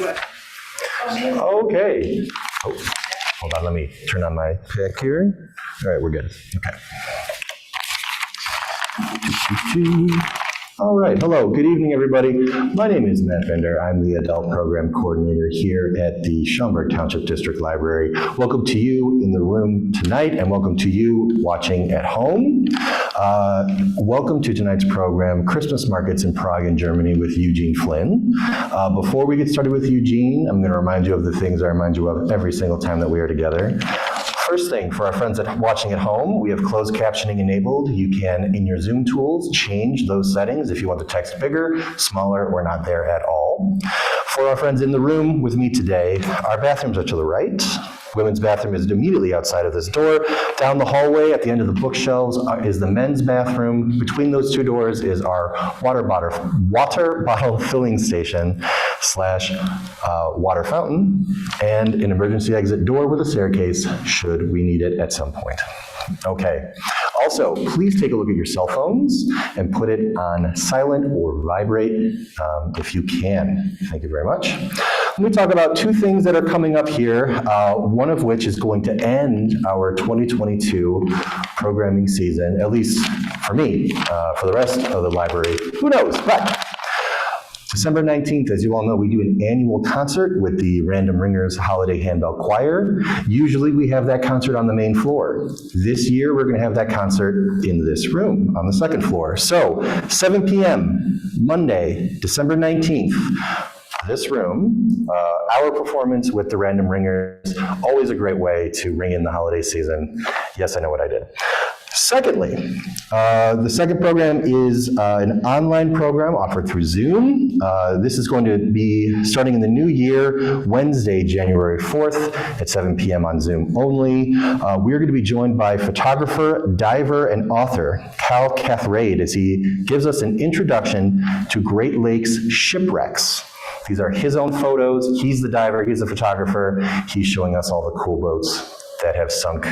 Okay. Oh, hold on, let me turn on my pick here. All right, we're good. Okay. All right, hello, good evening, everybody. My name is Matt Bender. I'm the Adult Program Coordinator here at the Schaumburg Township District Library. Welcome to you in the room tonight, and welcome to you watching at home. Welcome to tonight's program, Christmas Markets in Prague and Germany with Eugene Flynn. Before we get started with Eugene, I'm going to remind you of the things I remind you of every single time that we are together. First thing, for our friends watching at home, we have closed captioning enabled. You can, in your Zoom tools, change those settings if you want the text bigger, smaller, or not there at all. For our friends in the room with me today, our bathrooms are to the right. Women's bathroom is immediately outside of this door. Down the hallway at the end of the bookshelves is the men's bathroom. Between those two doors is our water bottle filling station / water fountain, and an emergency exit door with a staircase should we need it at some point. Okay. Also, please take a look at your cell phones and put it on silent or vibrate if you can. Thank you very much. Let me talk about two things that are coming up here, one of which is going to end our 2022 programming season, at least for me. For the rest of the library, who knows? But December 19th, as you all know, we do an annual concert with the Random Ringers Holiday Handbell Choir. Usually we have that concert on the main floor. This year, we're going to have that concert in this room on the second floor. So, 7 p.m., Monday, December 19th, this room, our performance with the Random Ringers, always a great way to ring in the holiday season. Yes, I know what I did. Secondly, the second program is an online program offered through Zoom. This is going to be starting in the new year, Wednesday, January 4th at 7 p.m. on Zoom only. We're going to be joined by photographer, diver, and author Cal Cathrade as he gives us an introduction to Great Lakes shipwrecks. These are his own photos. He's the diver, he's the photographer. He's showing us all the cool boats that have sunk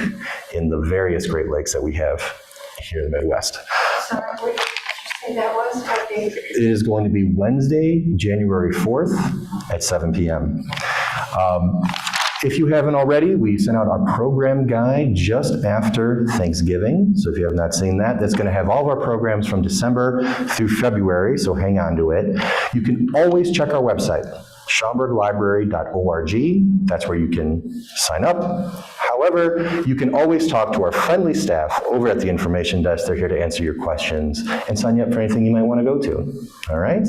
in the various Great Lakes that we have here in the Midwest. Sorry, what did you say that was? What day? It is going to be Wednesday, January 4th at 7 p.m. If you haven't already, we sent out our program guide just after Thanksgiving. So if you have not seen that, that's going to have all of our programs from December through February, so hang on to it. You can always check our website, schaumburglibrary.org. That's where you can sign up. However, you can always talk to our friendly staff over at the information desk. They're here to answer your questions and sign you up for anything you might want to go to. All right?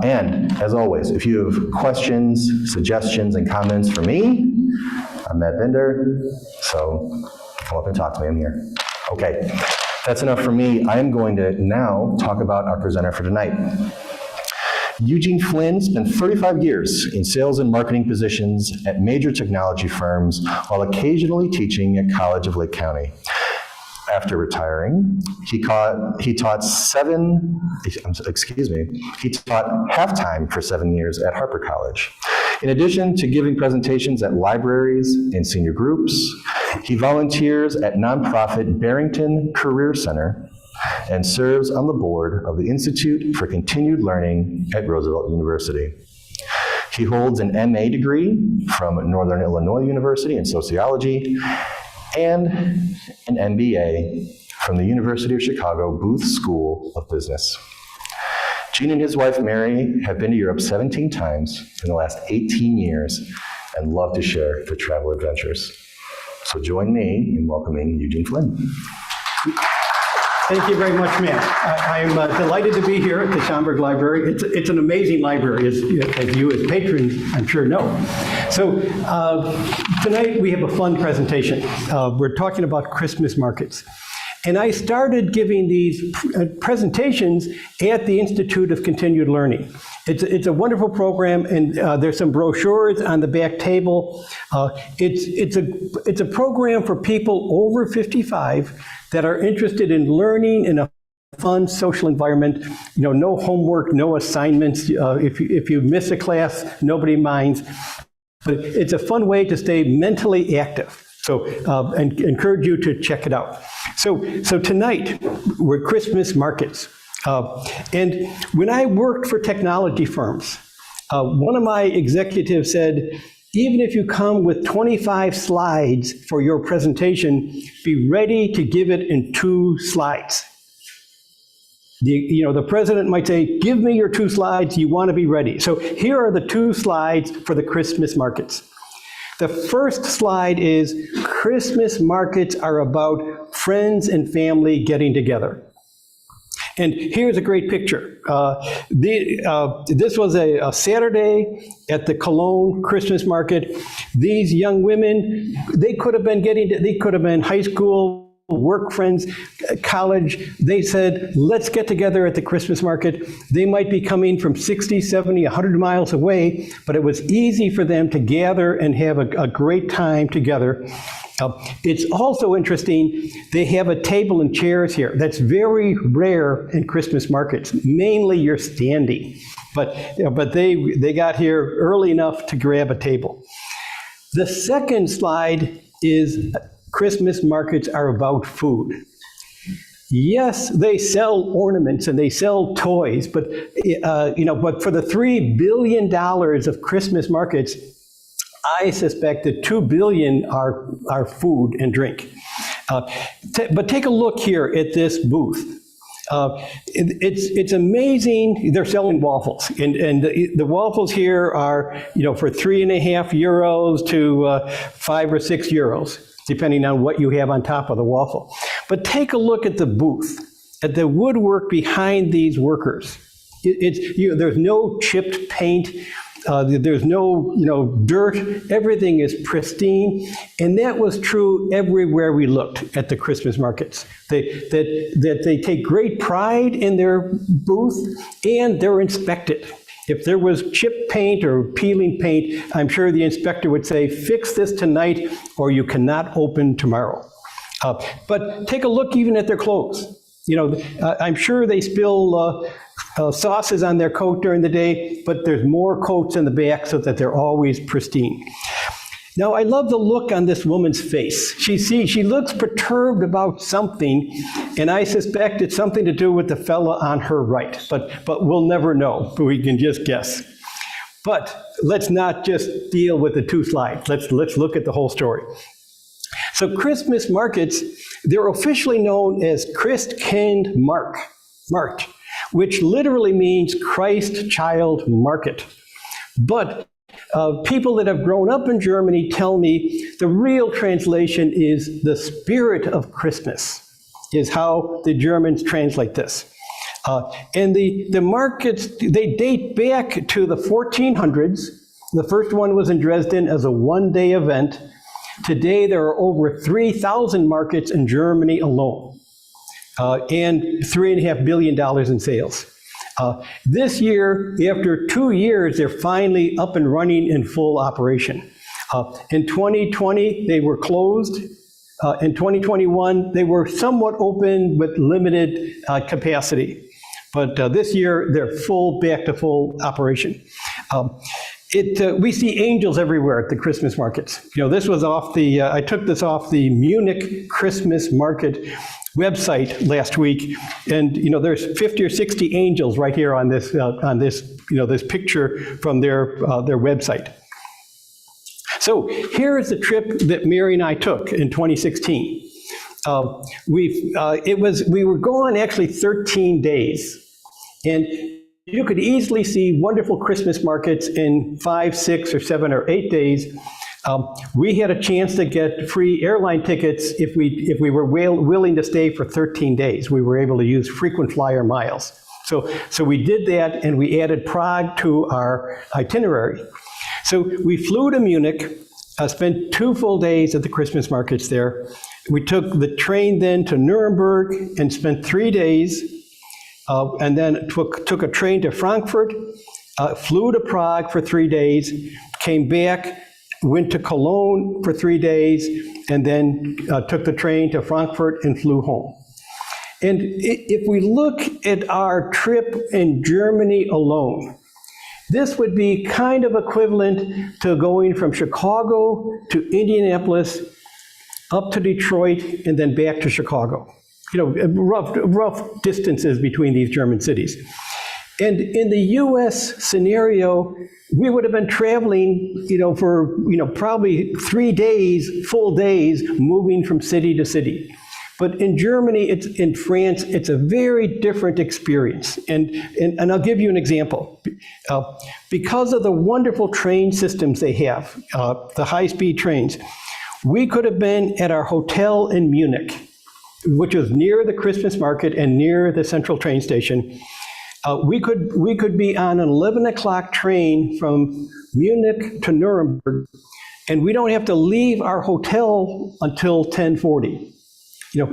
And as always, if you have questions, suggestions, and comments for me, I'm Matt Bender, so come up and talk to me. I'm here. Okay, that's enough for me. I am going to now talk about our presenter for tonight. Eugene Flynn spent 35 years in sales and marketing positions at major technology firms while occasionally teaching at College of Lake County. After retiring, he taught half-time for 7 years at Harper College. In addition to giving presentations at libraries and senior groups, he volunteers at nonprofit Barrington Career Center and serves on the board of the Institute for Continued Learning at Roosevelt University. He holds an MA degree from Northern Illinois University in sociology and an MBA from the University of Chicago Booth School of Business. Gene and his wife Mary have been to Europe 17 times in the last 18 years and love to share their travel adventures. So join me in welcoming Eugene Flynn. Thank you very much, Matt. I am delighted to be here at the Schaumburg Library. It's an amazing library, as you as patrons, I'm sure, know. So tonight we have a fun presentation. We're talking about Christmas markets. And I started giving these presentations at the Institute of Continued Learning. It's a wonderful program, and there's some brochures on the back table. It's a program for people over 55 that are interested in learning in a fun social environment. You know, no homework, no assignments. If you miss a class, nobody minds. But it's a fun way to stay mentally active. So, and encourage you to check it out. So tonight, we're Christmas markets. And when I worked for technology firms, One of my executives said, even if you come with 25 slides for your presentation, be ready to give it in 2 slides. The president might say, give me your 2 slides, you want to be ready. So here are the 2 slides for the Christmas markets. The first slide is Christmas markets are about friends and family getting together. And here's a great picture. This was a Saturday at the Cologne Christmas market. These young women, they could have been high school, work friends, college. They said, let's get together at the Christmas market. They might be coming from 60, 70, 100 miles away, but it was easy for them to gather and have a great time together. It's also interesting, they have a table and chairs here. That's very rare in Christmas markets. Mainly you're standing, but they got here early enough to grab a table. The second slide is Christmas markets are about food. Yes, they sell ornaments and they sell toys, but but for the $3 billion of Christmas markets, I suspect that $2 billion are food and drink. But take a look here at this booth. It's amazing. They're selling waffles, and the waffles here are for €3.50 to 5 or 6 euros, depending on what you have on top of the waffle. But take a look at the booth, at the woodwork behind these workers. There's no chipped paint. There's no dirt. Everything is pristine, and that was true everywhere we looked at the Christmas markets. They take great pride in their booth, and they're inspected. If there was chipped paint or peeling paint, I'm sure the inspector would say, fix this tonight, or you cannot open tomorrow. But take a look even at their clothes. I'm sure they spill sauces on their coat during the day, but there's more coats in the back so that they're always pristine. Now, I love the look on this woman's face. She looks perturbed about something, and I suspect it's something to do with the fella on her right, but we'll never know. We can just guess. But let's not just deal with the 2 slides. Let's look at the whole story. So Christmas markets, they're officially known as Christkind Markt, which literally means Christ Child Market. But people that have grown up in Germany tell me the real translation is the spirit of Christmas, is how the Germans translate this. And the markets, they date back to the 1400s. The first one was in Dresden as a one-day event. Today, there are over 3,000 markets in Germany alone, and $3.5 billion in sales. This year, after 2 years, they're finally up and running in full operation. In 2020, they were closed. In 2021, they were somewhat open with limited capacity. But this year, they're back to full operation. We see angels everywhere at the Christmas markets. This was I took this off the Munich Christmas market website last week, and there's 50 or 60 angels right here on this this picture from their website. So here is the trip that Mary and I took in 2016. We were gone actually 13 days, and you could easily see wonderful Christmas markets in 5, 6, or 7, or 8 days. We had a chance to get free airline tickets if we were willing to stay for 13 days. We were able to use frequent flyer miles. So we did that, and we added Prague to our itinerary. So we flew to Munich, spent 2 full days at the Christmas markets there. We took the train then to Nuremberg and spent 3 days. And then took a train to Frankfurt, flew to Prague for 3 days, came back, went to Cologne for 3 days, and then took the train to Frankfurt and flew home. And if we look at our trip in Germany alone, this would be kind of equivalent to going from Chicago to Indianapolis, up to Detroit, and then back to Chicago. Rough distances between these German cities. And in the US scenario, we would have been traveling, for, probably 3 days, full days, moving from city to city. But in Germany, in France, it's a very different experience. And I'll give you an example. Because of the wonderful train systems they have, the high-speed trains, we could have been at our hotel in Munich, which was near the Christmas market and near the central train station. We could be on an 11 o'clock train from Munich to Nuremberg, and we don't have to leave our hotel until 10:40.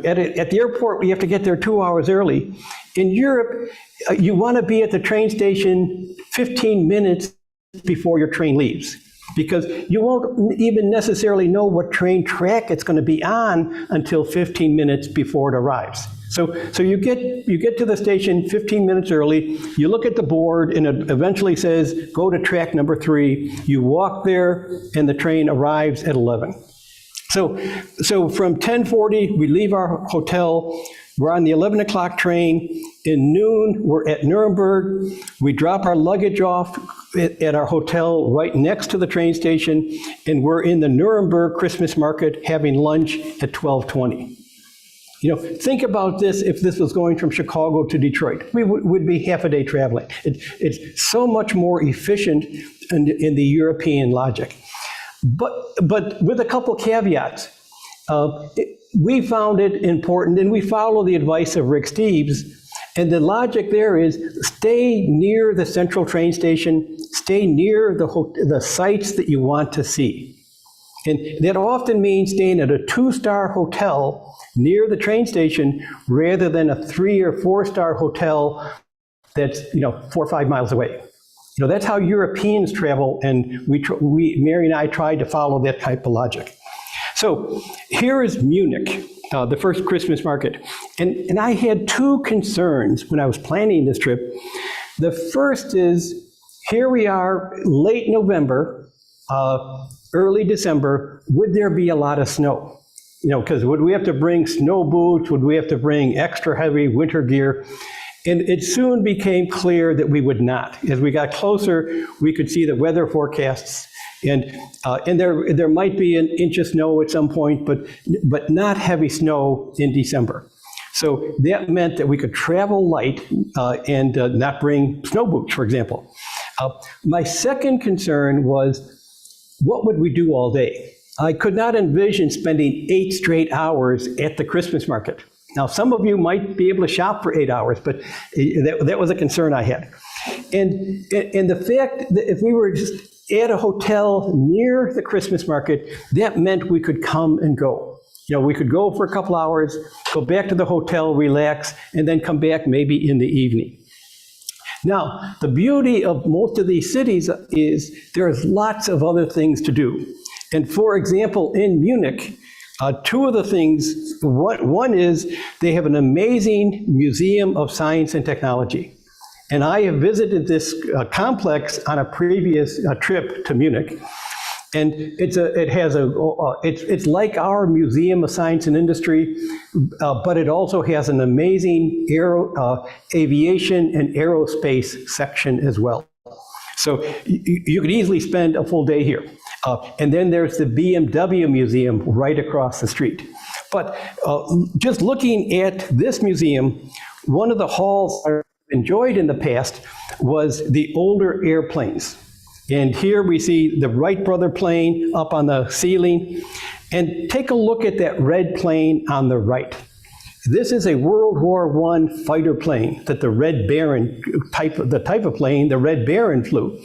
At the airport, we have to get there 2 hours early. In Europe, you want to be at the train station 15 minutes before your train leaves, because you won't even necessarily know what train track it's going to be on until 15 minutes before it arrives. So you get to the station 15 minutes early, you look at the board, and it eventually says, go to track number 3. You walk there, and the train arrives at 11. So from 10:40, we leave our hotel. We're on the 11 o'clock train. In noon, we're at Nuremberg. We drop our luggage off at our hotel right next to the train station, and we're in the Nuremberg Christmas market having lunch at 12:20. Think about this if this was going from Chicago to Detroit. We would be half a day traveling. It's so much more efficient in the European logic. But with a couple caveats. We found it important, and we follow the advice of Rick Steves, and the logic there is stay near the central train station, stay near the sites that you want to see. And that often means staying at a 2-star hotel near the train station rather than a 3- or 4-star hotel that's 4 or 5 miles away. That's how Europeans travel, and Mary and I tried to follow that type of logic. So here is Munich, the first Christmas market. And I had 2 concerns when I was planning this trip. The first is, here we are, late November, early December, would there be a lot of snow? Because would we have to bring snow boots? Would we have to bring extra heavy winter gear? And it soon became clear that we would not. As we got closer, we could see the weather forecasts, and there might be an inch of snow at some point, but not heavy snow in December. So that meant that we could travel light and not bring snow boots, for example. My second concern was, what would we do all day? I could not envision spending 8 straight hours at the Christmas market. Now, some of you might be able to shop for 8 hours, but that was a concern I had. And the fact that if we were just at a hotel near the Christmas market, that meant we could come and go. We could go for a couple hours, go back to the hotel, relax, and then come back maybe in the evening. Now, the beauty of most of these cities is there's lots of other things to do. And for example, in Munich, 2 of the things, one is they have an amazing museum of science and technology. And I have visited this complex on a previous trip to Munich. And it's like our Museum of Science and Industry, but it also has an amazing aviation and aerospace section as well. So you could easily spend a full day here. And then there's the BMW Museum right across the street. But just looking at this museum, one of the halls I enjoyed in the past was the older airplanes. And here we see the Wright brother plane up on the ceiling. And take a look at that red plane on the right. This is a World War I fighter plane that the Red Baron type of plane, the Red Baron flew.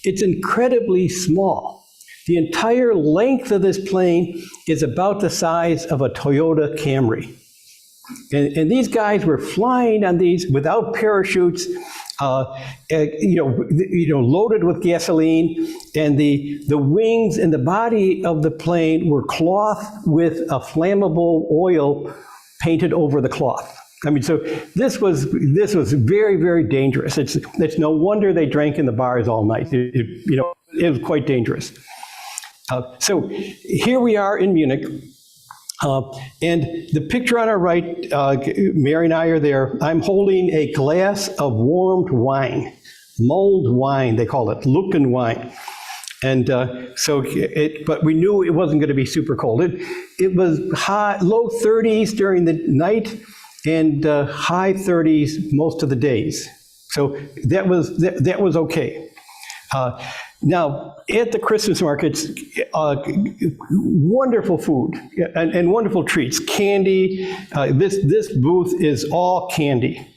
It's incredibly small. The entire length of this plane is about the size of a Toyota Camry. And these guys were flying on these without parachutes, loaded with gasoline, and the wings and the body of the plane were cloth with a flammable oil painted over the cloth. I mean, so this was very, very dangerous. It's no wonder they drank in the bars all night. It was quite dangerous. So here we are in Munich. And the picture on our right, Mary and I are there. I'm holding a glass of warmed wine, mulled wine, they call it, Lucken wine. And but we knew it wasn't going to be super cold. It was low 30s during the night and high 30s most of the days. So that was okay. Now, at the Christmas markets, wonderful food and wonderful treats. Candy, this booth is all candy.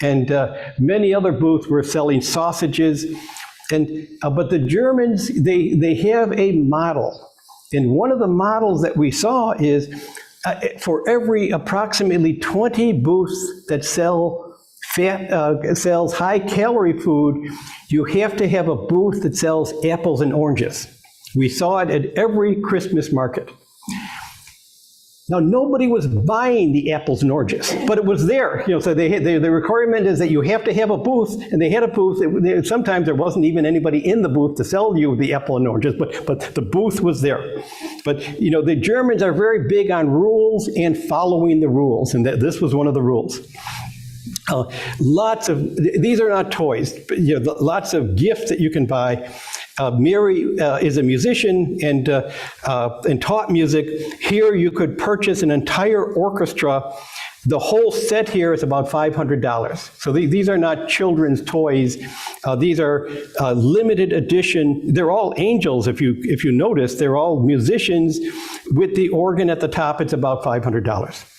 And many other booths were selling sausages. But the Germans, they have a model. And one of the models that we saw is for every approximately 20 booths that sells high-calorie food, you have to have a booth that sells apples and oranges. We saw it at every Christmas market. Now, nobody was buying the apples and oranges, but it was there. So the requirement is that you have to have a booth, and they had a booth. Sometimes there wasn't even anybody in the booth to sell you the apple and oranges, but the booth was there. But the Germans are very big on rules and following the rules, and this was one of the rules. These are not toys, but lots of gifts that you can buy. Mary is a musician and taught music. Here you could purchase an entire orchestra. The whole set here is about $500. So these are not children's toys. These are limited edition. They're all angels, if you notice. They're all musicians with the organ at the top. It's about $500.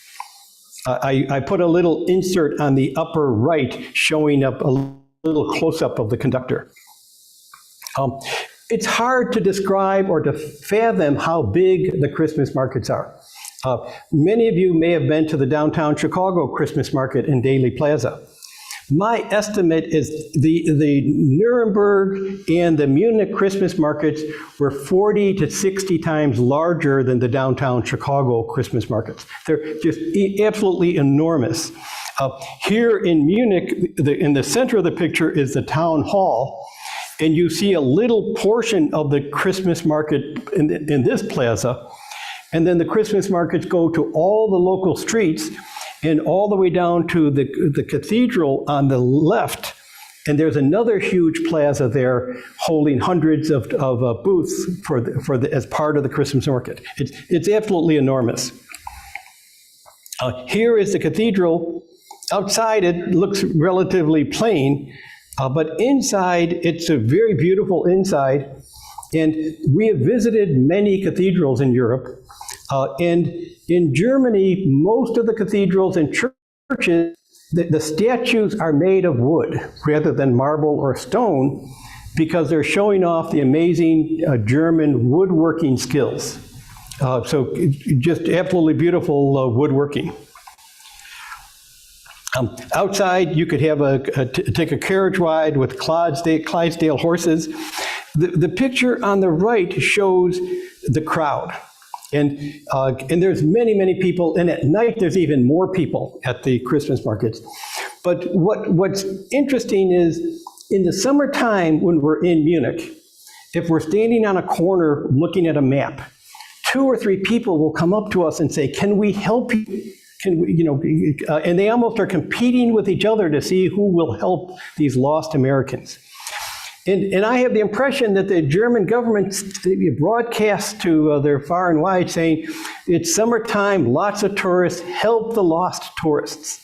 I put a little insert on the upper right showing up a little close-up of the conductor. It's hard to describe or to fathom how big the Christmas markets are. Many of you may have been to the downtown Chicago Christmas market in Daley Plaza. My estimate is the Nuremberg and the Munich Christmas markets were 40 to 60 times larger than the downtown Chicago Christmas markets. They're just absolutely enormous. Here in Munich, in the center of the picture is the town hall, and you see a little portion of the Christmas market in this plaza, and then the Christmas markets go to all the local streets and all the way down to the cathedral on the left, and there's another huge plaza there holding hundreds of booths as part of the Christmas market. It's absolutely enormous. Here is the cathedral. Outside it looks relatively plain, but inside it's a very beautiful inside, and we have visited many cathedrals in Europe. And in Germany, most of the cathedrals and churches, the statues are made of wood rather than marble or stone because they're showing off the amazing German woodworking skills. So just absolutely beautiful woodworking. Outside, you could have take a carriage ride with Clydesdale horses. The picture on the right shows the crowd. And there's many, many people, and at night there's even more people at the Christmas markets. But what's interesting is in the summertime when we're in Munich, if we're standing on a corner looking at a map, 2 or 3 people will come up to us and say, "Can we help you? Can we, and they almost are competing with each other to see who will help these lost Americans. And I have the impression that the German government broadcasts to their far and wide saying, it's summertime, lots of tourists, help the lost tourists,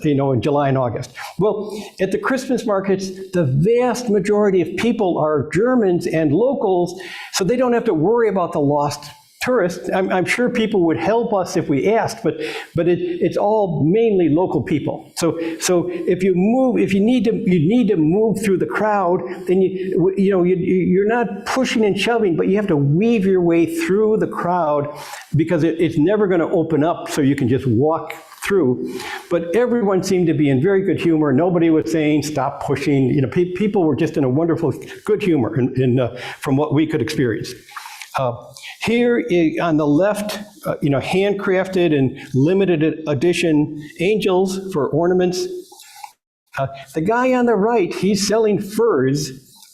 in July and August. Well, at the Christmas markets, the vast majority of people are Germans and locals, so they don't have to worry about the lost tourists. I'm sure people would help us if we asked, but it's all mainly local people. So if you need to move through the crowd, then you're not pushing and shoving, but you have to weave your way through the crowd because it's never going to open up so you can just walk through. But everyone seemed to be in very good humor. Nobody was saying stop pushing. People were just in a wonderful good humor from what we could experience. Here on the left, handcrafted and limited edition angels for ornaments. The guy on the right, he's selling furs,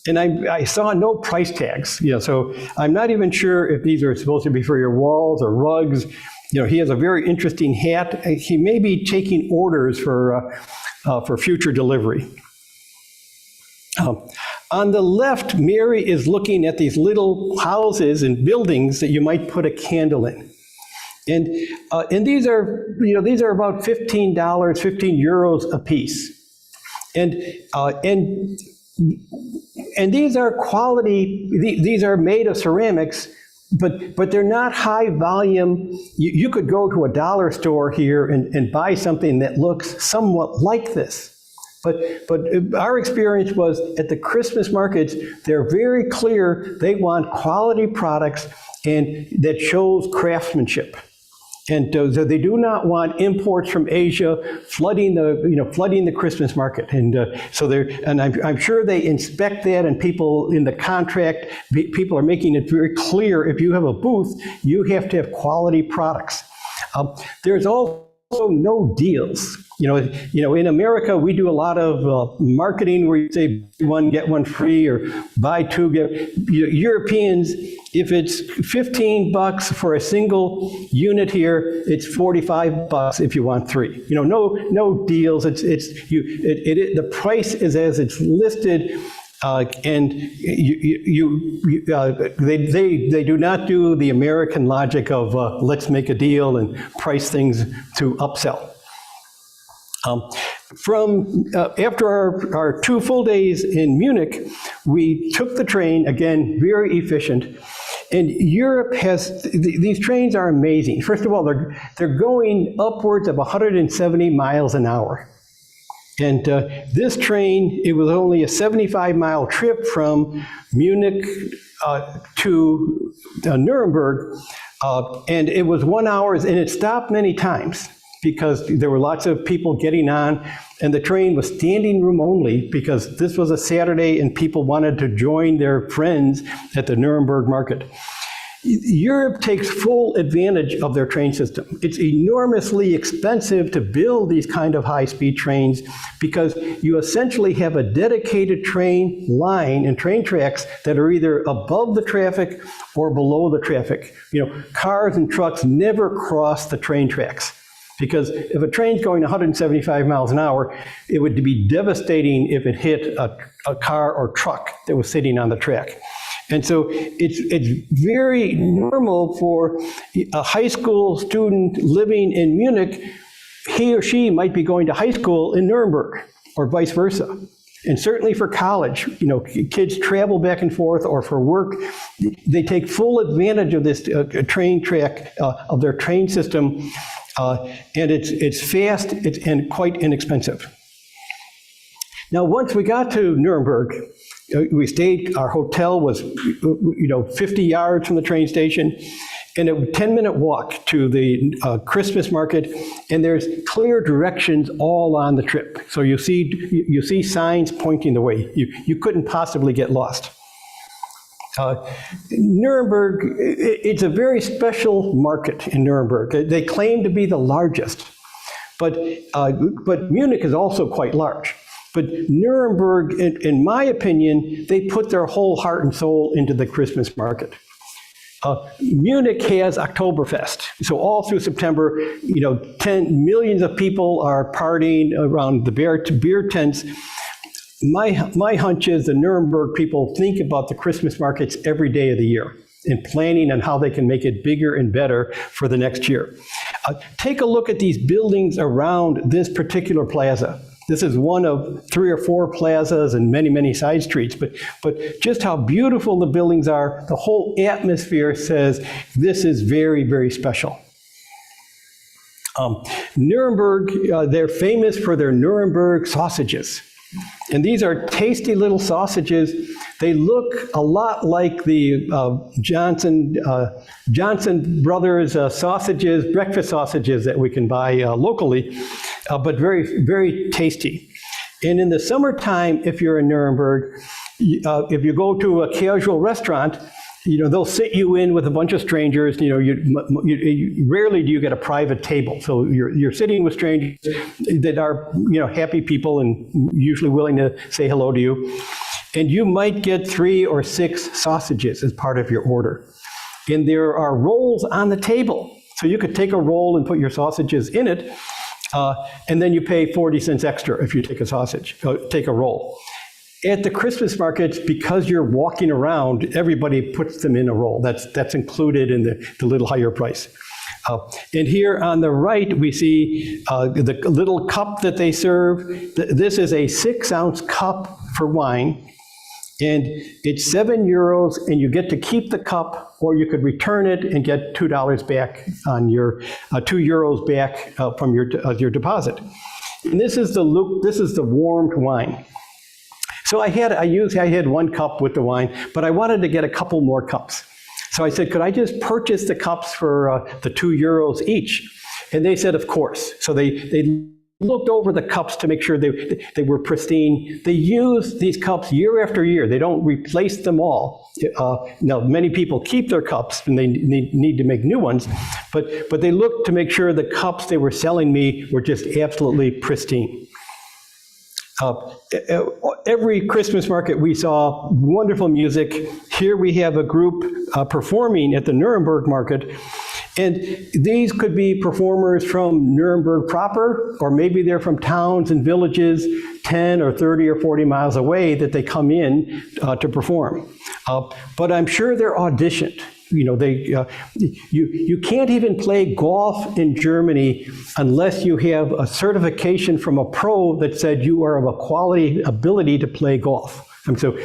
and I saw no price tags. So I'm not even sure if these are supposed to be for your walls or rugs, He has a very interesting hat. He may be taking orders for future delivery. On the left, Mary is looking at these little houses and buildings that you might put a candle in. And these are, these are about $15, 15 euros a piece. And these are quality, these are made of ceramics, but they're not high volume. You could go to a dollar store here and buy something that looks somewhat like this. But our experience was at the Christmas markets, they're very clear they want quality products and that shows craftsmanship. And so they do not want imports from Asia flooding the Christmas market. And I'm sure they inspect that, and people in the contract, people are making it very clear, if you have a booth, you have to have quality products. There's also no deals. In America, we do a lot of marketing where you say buy one, get one free, or buy two, get. Europeans, if it's $15 for a single unit here, it's $45 if you want three. No deals. The price is as it's listed, and they do not do the American logic of let's make a deal and price things to upsell. After our 2 full days in Munich, we took the train, again, very efficient. And Europe has, these trains are amazing. First of all, they're going upwards of 170 miles an hour. And this train, it was only a 75-mile trip from Munich to Nuremberg, and it was 1 hour, and it stopped many times because there were lots of people getting on, and the train was standing room only because this was a Saturday and people wanted to join their friends at the Nuremberg market. Europe takes full advantage of their train system. It's enormously expensive to build these kind of high-speed trains because you essentially have a dedicated train line and train tracks that are either above the traffic or below the traffic. Cars and trucks never cross the train tracks, because if a train's going 175 miles an hour, it would be devastating if it hit a car or truck that was sitting on the track. And so it's very normal for a high school student living in Munich, he or she might be going to high school in Nuremberg, or vice versa. And certainly for college, kids travel back and forth, or for work, they take full advantage of this train track, of their train system, and it's fast and quite inexpensive. Now, once we got to Nuremberg, we stayed, our hotel was 50 yards from the train station, and a 10-minute walk to the Christmas market, and there's clear directions all on the trip. So you see signs pointing the way. You couldn't possibly get lost. Nuremberg, it's a very special market in Nuremberg. They claim to be the largest, but Munich is also quite large. But Nuremberg, in my opinion, they put their whole heart and soul into the Christmas market. Munich has Oktoberfest. So all through September, millions of people are partying around the beer tents. My hunch is the Nuremberg people think about the Christmas markets every day of the year and planning on how they can make it bigger and better for the next year. Take a look at these buildings around this particular plaza. This is one of 3 or 4 plazas and many, many side streets, but just how beautiful the buildings are, the whole atmosphere says this is very, very special. Nuremberg, they're famous for their Nuremberg sausages. And these are tasty little sausages. They look a lot like the Johnson Brothers sausages, breakfast sausages that we can buy locally, but very, very tasty. And in the summertime, if you're in Nuremberg, if you go to a casual restaurant, they'll sit you in with a bunch of strangers. Rarely do you get a private table. So you're sitting with strangers that are, happy people and usually willing to say hello to you. And you might get 3 or 6 sausages as part of your order. And there are rolls on the table. So you could take a roll and put your sausages in it, and then you pay 40 cents extra if you take take a roll. At the Christmas markets, because you're walking around, everybody puts them in a roll. That's included in the little higher price. And here on the right, we see the little cup that they serve. This is a 6-ounce cup for wine, and it's €7, and you get to keep the cup, or you could return it and get $2 back on your €2 back from your deposit. And this is the warmed wine. So I had 1 cup with the wine, but I wanted to get a couple more cups. So I said, could I just purchase the cups for the €2 each? And they said, of course. So they looked over the cups to make sure they were pristine. They use these cups year after year. They don't replace them all. Now, many people keep their cups and they need to make new ones, but they looked to make sure the cups they were selling me were just absolutely pristine. Every Christmas market we saw wonderful music. Here we have a group performing at the Nuremberg market, and these could be performers from Nuremberg proper, or maybe they're from towns and villages 10 or 30 or 40 miles away that they come in to perform. But I'm sure they're auditioned. You know, you can't even play golf in Germany unless you have a certification from a pro that said you are of a quality ability to play golf. And so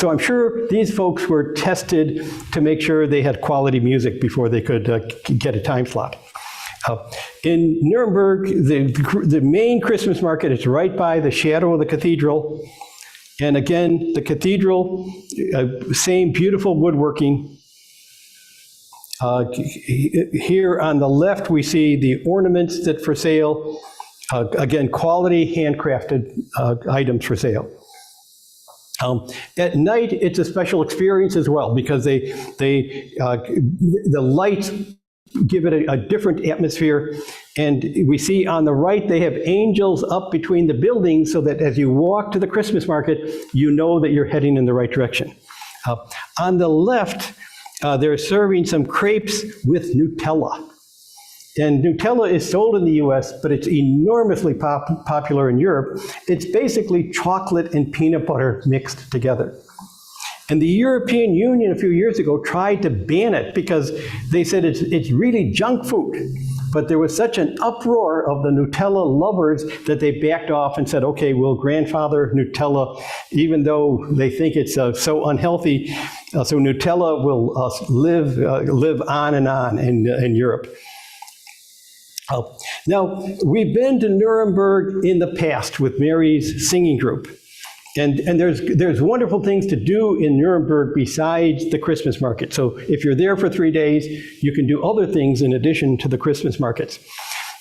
I'm sure these folks were tested to make sure they had quality music before they could get a time slot. In Nuremberg, the main Christmas market is right by the shadow of the cathedral. And again, the cathedral, same beautiful woodworking. Here on the left, we see the ornaments that for sale. Again, quality handcrafted items for sale. At night, it's a special experience as well because the lights give it a different atmosphere. And we see on the right, they have angels up between the buildings so that as you walk to the Christmas market, you know that you're heading in the right direction. On the left, they're serving some crepes with Nutella. And Nutella is sold in the US, but it's enormously popular in Europe. It's basically chocolate and peanut butter mixed together. And the European Union a few years ago tried to ban it because they said it's really junk food. But there was such an uproar of the Nutella lovers that they backed off and said, okay, we'll grandfather Nutella, even though they think it's so unhealthy. So Nutella will live on and on in Europe. Now, we've been to Nuremberg in the past with Mary's singing group. And there's wonderful things to do in Nuremberg besides the Christmas market. So if you're there for 3 days, you can do other things in addition to the Christmas markets.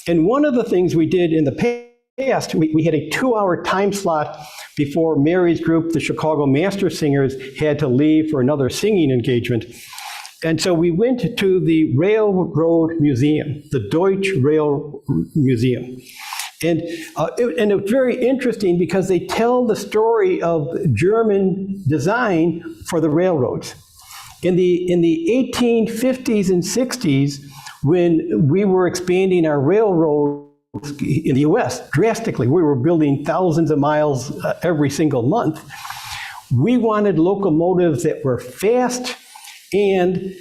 And one of the things we did in the past, we had a 2-hour time slot before Mary's group, the Chicago Master Singers, had to leave for another singing engagement. And so we went to the Railroad Museum, the Deutsche Rail Museum. And it's very interesting because they tell the story of German design for the railroads. In the 1850s and 60s, when we were expanding our railroads in the US drastically, we were building thousands of miles every single month, we wanted locomotives that were fast and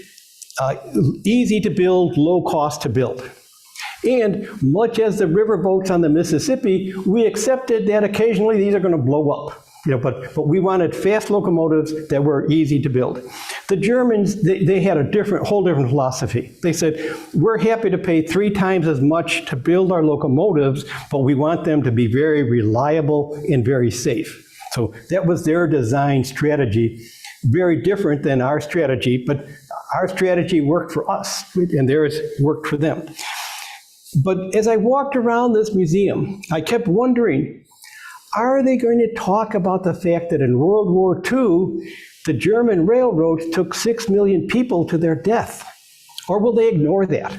easy to build, low cost to build. And much as the riverboats on the Mississippi, we accepted that occasionally these are going to blow up. But we wanted fast locomotives that were easy to build. The Germans, they had a whole different philosophy. They said, we're happy to pay 3 times as much to build our locomotives, but we want them to be very reliable and very safe. So that was their design strategy. Very different than our strategy, but our strategy worked for us, and theirs worked for them. But as I walked around this museum, I kept wondering, are they going to talk about the fact that in World War II, the German railroads took 6 million people to their death? Or will they ignore that?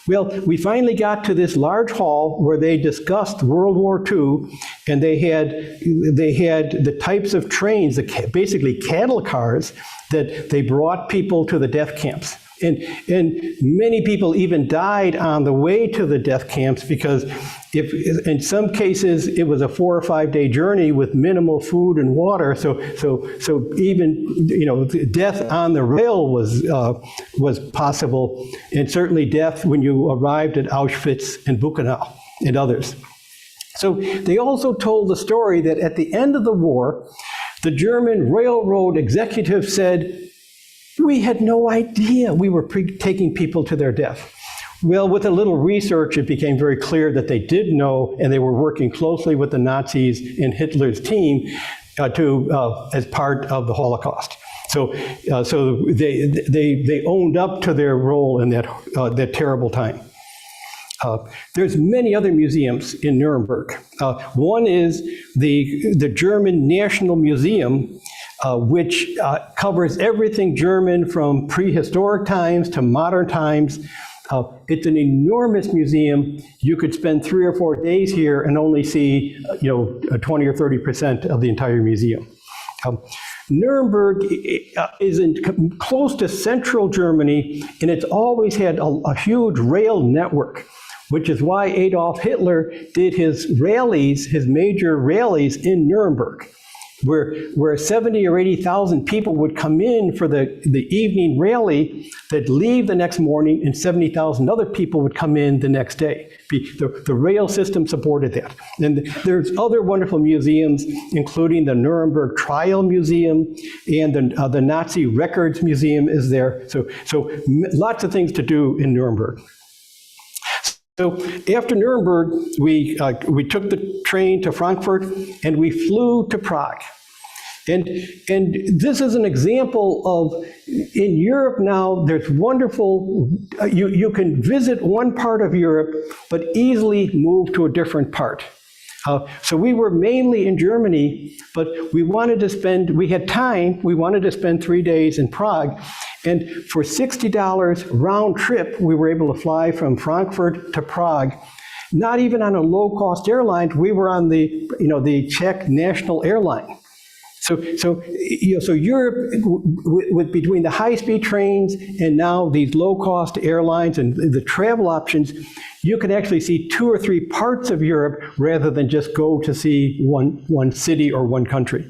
Well, we finally got to this large hall where they discussed World War II, and they had the types of trains, basically cattle cars, that they brought people to the death camps. And many people even died on the way to the death camps because if, in some cases, it was a 4 or 5 day journey with minimal food and water. So even, death on the rail was possible, and certainly death when you arrived at Auschwitz and Buchenwald and others. So they also told the story that at the end of the war, the German railroad executive said, "We had no idea we were taking people to their death." Well, with a little research, it became very clear that they did know, and they were working closely with the Nazis and Hitler's team as part of the Holocaust. So they owned up to their role in that terrible time. There's many other museums in Nuremberg. One is the German National Museum, which covers everything German from prehistoric times to modern times. It's an enormous museum. You could spend 3 or 4 days here and only see 20 or 30% of the entire museum. Nuremberg is close to central Germany, and it's always had a huge rail network, which is why Adolf Hitler did his major rallies in Nuremberg, where 70 or 80,000 people would come in for the evening rally, they'd leave the next morning, and 70,000 other people would come in the next day. The rail system supported that. And there's other wonderful museums, including the Nuremberg Trial Museum, and the Nazi Records Museum is there. So lots of things to do in Nuremberg. So after Nuremberg, we took the train to Frankfurt, and we flew to Prague. And this is an example of, in Europe now, there's wonderful, you can visit one part of Europe, but easily move to a different part. So we were mainly in Germany, but we had time, we wanted to spend 3 days in Prague. And for $60 round trip, we were able to fly from Frankfurt to Prague, not even on a low-cost airline. We were on the Czech national airline. So Europe, with between the high-speed trains and now these low-cost airlines and the travel options, you can actually see 2 or 3 parts of Europe rather than just go to see one city or one country.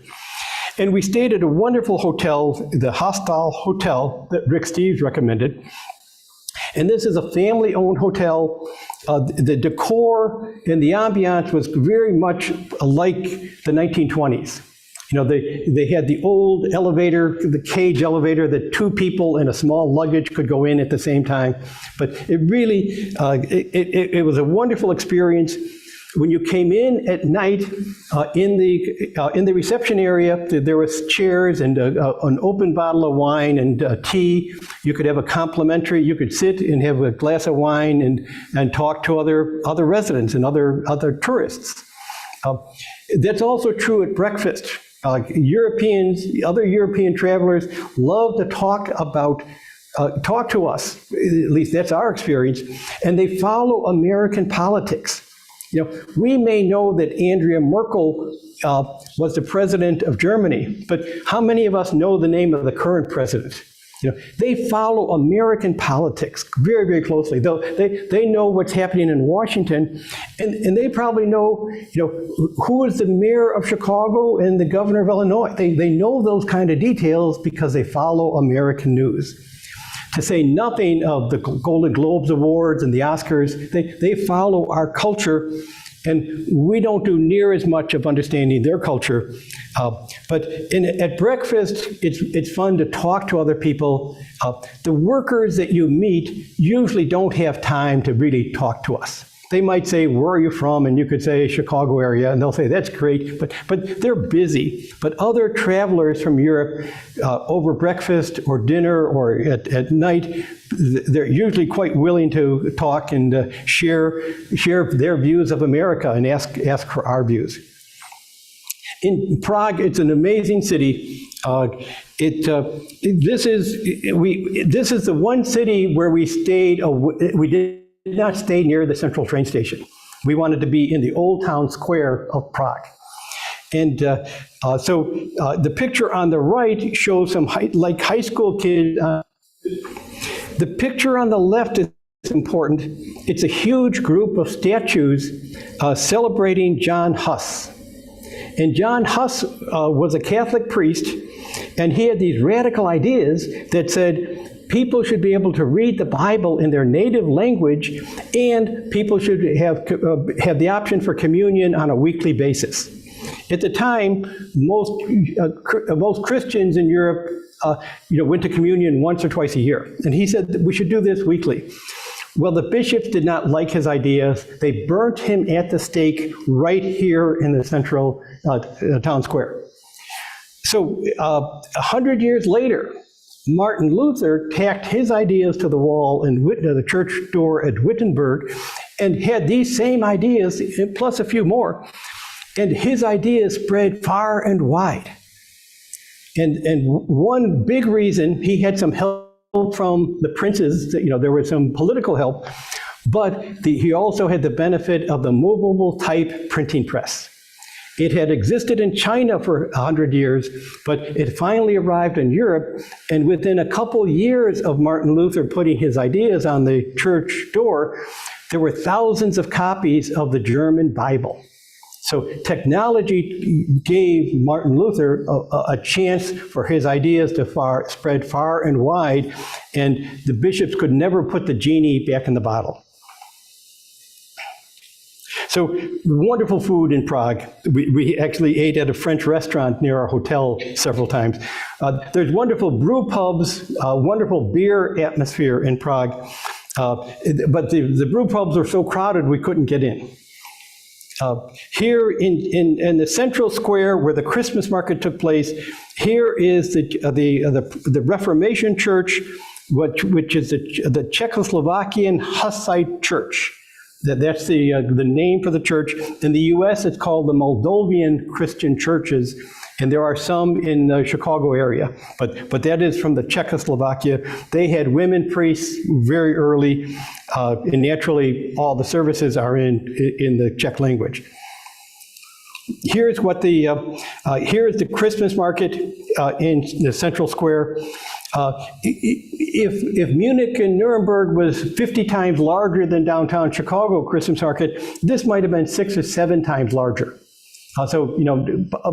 And we stayed at a wonderful hotel, the Hostal Hotel that Rick Steves recommended. And this is a family-owned hotel. The decor and the ambiance was very much like the 1920s. They had the old elevator, the cage elevator that 2 people and a small luggage could go in at the same time. But it really, it was a wonderful experience. When you came in at night, in the reception area, there was chairs and an open bottle of wine and tea. You could have a complimentary. You could sit and have a glass of wine and talk to other residents and other tourists. That's also true at breakfast. Other European travelers love to talk to us. At least that's our experience, and they follow American politics. We may know that Angela Merkel was the president of Germany, but how many of us know the name of the current president? They follow American politics very, very closely. They know what's happening in Washington, and they probably know, who is the mayor of Chicago and the governor of Illinois. They know those kind of details because they follow American news. To say nothing of the Golden Globes Awards and the Oscars, they follow our culture, and we don't do near as much of understanding their culture. But at breakfast, it's fun to talk to other people. The workers that you meet usually don't have time to really talk to us. They might say, "Where are you from?" And you could say, "Chicago area," and they'll say, "That's great," but they're busy. But other travelers from Europe, over breakfast or dinner or at night, they're usually quite willing to talk and share their views of America and ask for our views. In Prague, it's an amazing city. This is the one city where we stayed. We did not stay near the central train station. We wanted to be in the old town square of Prague. And the picture on the right shows some high school kids. The picture on the left is important. It's a huge group of statues celebrating John Huss. And John Huss was a Catholic priest, and he had these radical ideas that said people should be able to read the Bible in their native language, and people should have the option for communion on a weekly basis. At the time, most Christians in Europe went to communion once or twice a year. And he said that we should do this weekly. Well, the bishops did not like his ideas. They burnt him at the stake right here in the central town square. So 100 years later, Martin Luther tacked his ideas to the wall in the church door at Wittenberg and had these same ideas, plus a few more. And his ideas spread far and wide. And one big reason, he had some help from the princes, there was some political help, but he also had the benefit of the movable type printing press. It had existed in China for 100 years, but it finally arrived in Europe, and within a couple years of Martin Luther putting his ideas on the church door, there were thousands of copies of the German Bible. So technology gave Martin Luther a chance for his ideas to spread far and wide, and the bishops could never put the genie back in the bottle. So wonderful food in Prague. We actually ate at a French restaurant near our hotel several times. There's wonderful brew pubs, wonderful beer atmosphere in Prague, but the brew pubs were so crowded we couldn't get in. Here in the central square where the Christmas market took place, here is the Reformation Church, which is the Czechoslovakian Hussite Church. That's the name for the church. In the U.S., it's called the Moldovan Christian Churches, and there are some in the Chicago area. But that is from the Czechoslovakia. They had women priests very early, and naturally all the services are in the Czech language. Here's here's the Christmas market in the central square. If Munich and Nuremberg was 50 times larger than downtown Chicago Christmas market, this might have been 6 or 7 times larger. So,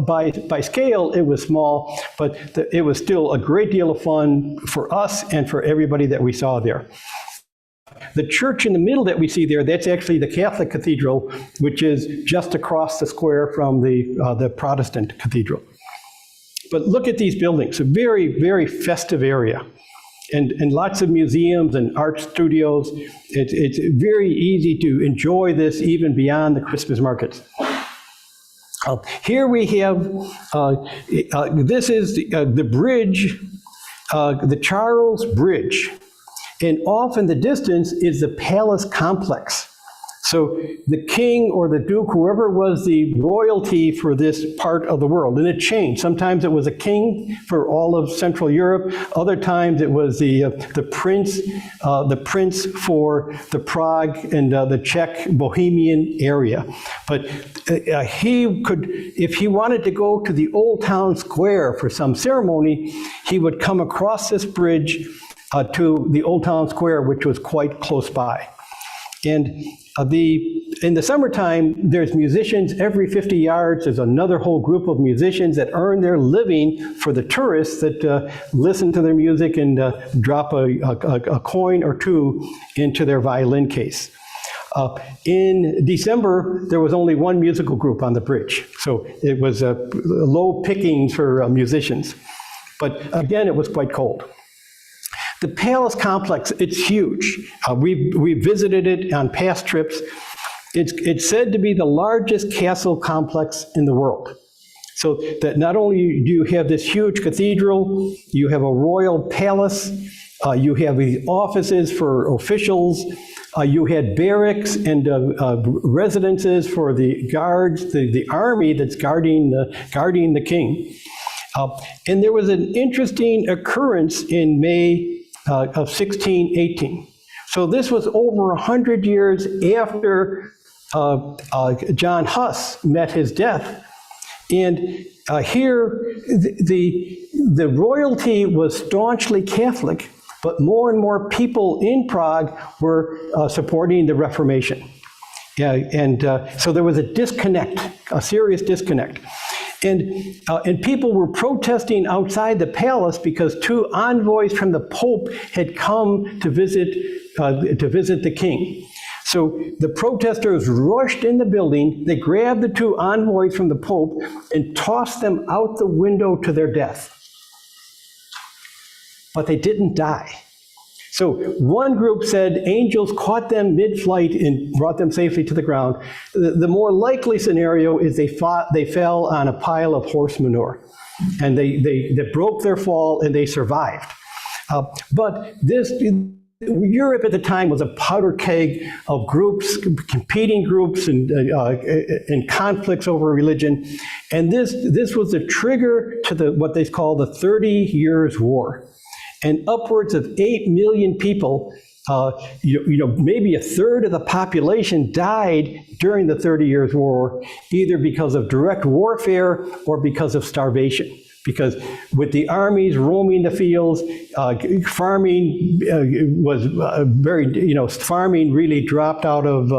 by scale, it was small, but it was still a great deal of fun for us and for everybody that we saw there. The church in the middle that we see there, that's actually the Catholic cathedral, which is just across the square from the Protestant cathedral. But look at these buildings, a very, very festive area. And lots of museums and art studios. It's very easy to enjoy this even beyond the Christmas markets. Here we have, this is the bridge, the Charles Bridge. And off in the distance is the palace complex. So the king or the duke, whoever was the royalty for this part of the world, and it changed. Sometimes it was a king for all of Central Europe. Other times it was the prince for the Prague and the Czech Bohemian area. But he could, if he wanted to go to the old town square for some ceremony, he would come across this bridge to the old town square, which was quite close by. And in the summertime, there's musicians every 50 yards. There's another whole group of musicians that earn their living for the tourists that listen to their music and drop a coin or two into their violin case. In December, there was only one musical group on the bridge. So it was low pickings for musicians. But again, it was quite cold. The palace complex, it's huge. We visited it on past trips. It's said to be the largest castle complex in the world. So that not only do you have this huge cathedral, you have a royal palace, you have the offices for officials, you had barracks and residences for the guards, the army that's guarding the king. And there was an interesting occurrence in May of 1618. So this was over 100 years after John Huss met his death. And here, the royalty was staunchly Catholic, but more and more people in Prague were supporting the Reformation. Yeah, and so there was a disconnect, a serious disconnect. And people were protesting outside the palace because two envoys from the Pope had come to visit the king. So the protesters rushed in the building, they grabbed the two envoys from the Pope and tossed them out the window to their death. But they didn't die. So one group said angels caught them mid-flight and brought them safely to the ground. The more likely scenario is they fell on a pile of horse manure, and they broke their fall and they survived. But Europe at the time was a powder keg of groups, competing groups, and conflicts over religion, and this was the trigger to what they call the 30 Years' War. And upwards of 8 million people, maybe a third of the population died during the 30 Years' War, either because of direct warfare or because of starvation. Because with the armies roaming the fields, farming was farming really dropped out of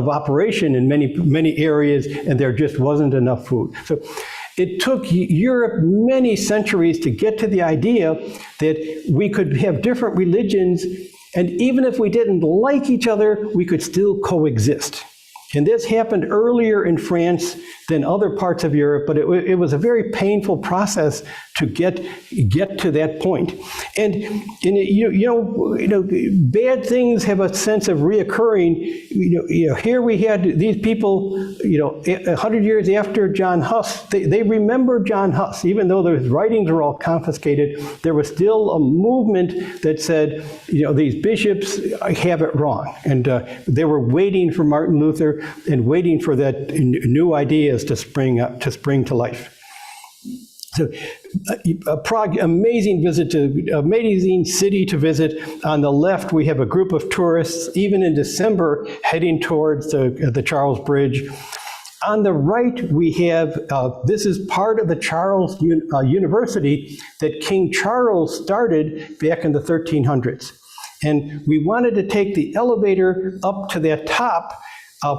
operation in many areas, and there just wasn't enough food. So it took Europe many centuries to get to the idea that we could have different religions, and even if we didn't like each other, we could still coexist. And this happened earlier in France than other parts of Europe, but it was a very painful process to get to that point. And bad things have a sense of reoccurring. Here we had these people, 100 years after John Huss, they remember John Huss, even though his writings were all confiscated. There was still a movement that said, these bishops have it wrong, and they were waiting for Martin Luther and waiting for that new ideas to spring to life. So Prague, amazing city to visit. On the left, we have a group of tourists, even in December, heading towards the Charles Bridge. On the right, we have, this is part of the Charles University that King Charles started back in the 1300s. And we wanted to take the elevator up to that top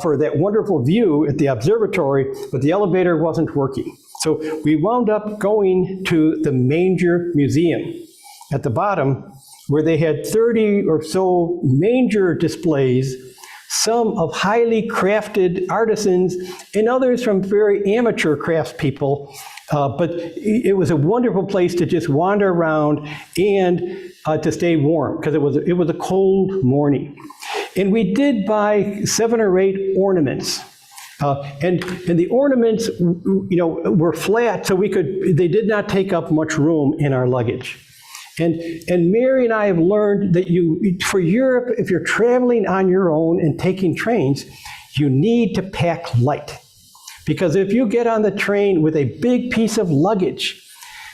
for that wonderful view at the observatory, but the elevator wasn't working. So we wound up going to the Manger Museum at the bottom, where they had 30 or so manger displays, some of highly crafted artisans and others from very amateur craftspeople. But it was a wonderful place to just wander around and to stay warm, because it was a cold morning. And we did buy 7 or 8 ornaments. And the ornaments, were flat, so they did not take up much room in our luggage. And Mary and I have learned that for Europe, if you're traveling on your own and taking trains, you need to pack light. Because if you get on the train with a big piece of luggage,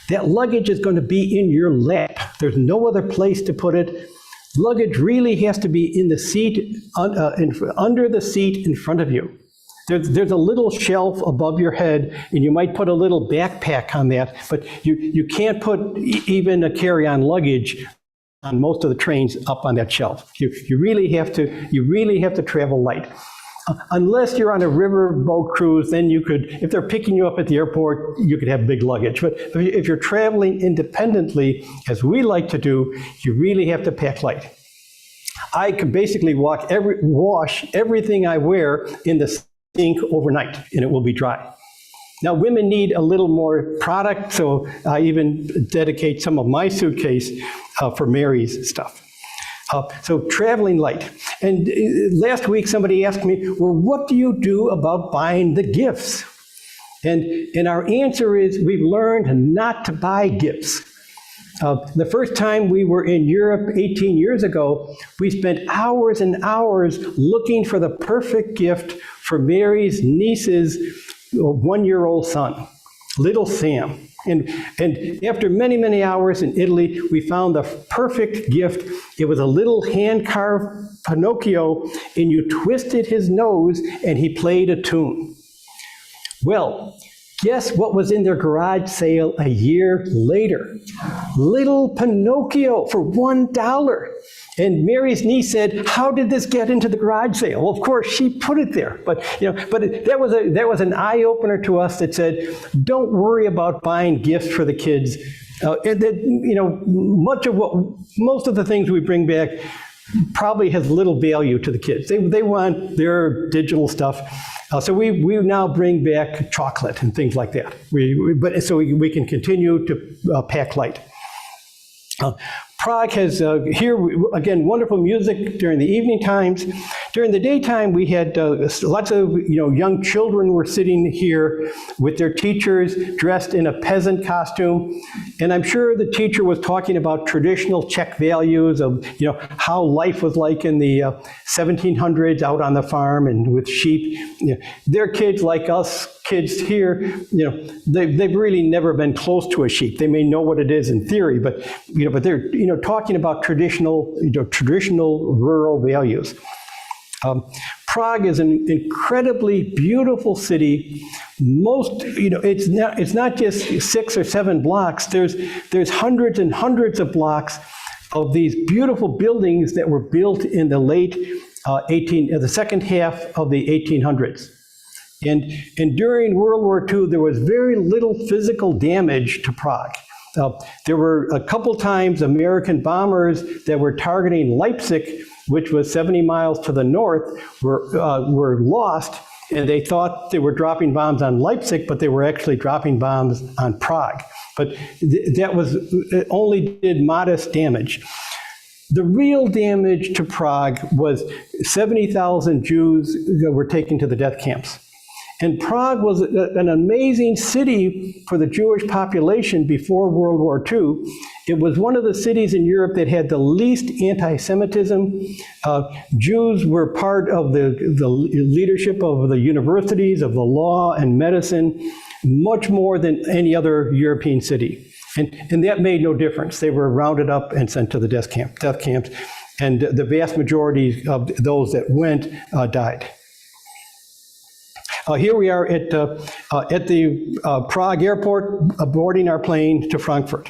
that luggage is going to be in your lap. There's no other place to put it. Luggage really has to be in the seat, under the seat in front of you. There's a little shelf above your head, and you might put a little backpack on that, but you can't put even a carry-on luggage on most of the trains up on that shelf. You really have to travel light. Unless you're on a riverboat cruise, then you could, if they're picking you up at the airport, you could have big luggage. But if you're traveling independently, as we like to do, you really have to pack light. I can basically wash everything I wear in the sink overnight, and it will be dry. Now, women need a little more product, so I even dedicate some of my suitcase for Mary's stuff. So traveling light. And last week somebody asked me, well, what do you do about buying the gifts? And our answer is we've learned not to buy gifts. The first time we were in Europe 18 years ago, we spent hours and hours looking for the perfect gift for Mary's niece's 1-year-old son, little Sam. And after many, many hours in Italy, we found the perfect gift. It was a little hand-carved Pinocchio, and you twisted his nose, and he played a tune. Well, Guess what was in their garage sale a year later? Little Pinocchio for $1. And Mary's niece said, "How did this get into the garage sale?" Well, of course, she put it there. But that was an eye opener to us that said, don't worry about buying gifts for the kids. And that, most of the things we bring back probably has little value to the kids. They want their digital stuff. So we now bring back chocolate and things like that. So we can continue to pack light. Prague has, again, wonderful music during the evening times. During the daytime, we had lots of young children were sitting here with their teachers dressed in a peasant costume. And I'm sure the teacher was talking about traditional Czech values of how life was like in the 1700s out on the farm and with sheep. Their kids, like us kids here, they've really never been close to a sheep. They may know what it is in theory, but they're talking about traditional rural values. Prague is an incredibly beautiful city. It's not just 6 or 7 blocks. There's hundreds and hundreds of blocks of these beautiful buildings that were built in the the second half of the 1800s. And during World War II, there was very little physical damage to Prague. There were a couple times American bombers that were targeting Leipzig, which was 70 miles to the north, were lost, and they thought they were dropping bombs on Leipzig, but they were actually dropping bombs on Prague. But it only did modest damage. The real damage to Prague was 70,000 Jews that were taken to the death camps. And Prague was an amazing city for the Jewish population before World War II. It was one of the cities in Europe that had the least anti-Semitism. Jews were part of the leadership of the universities, of the law and medicine, much more than any other European city. And that made no difference. They were rounded up and sent to the death camps. And the vast majority of those that went died. Here we are at the Prague airport, boarding our plane to Frankfurt.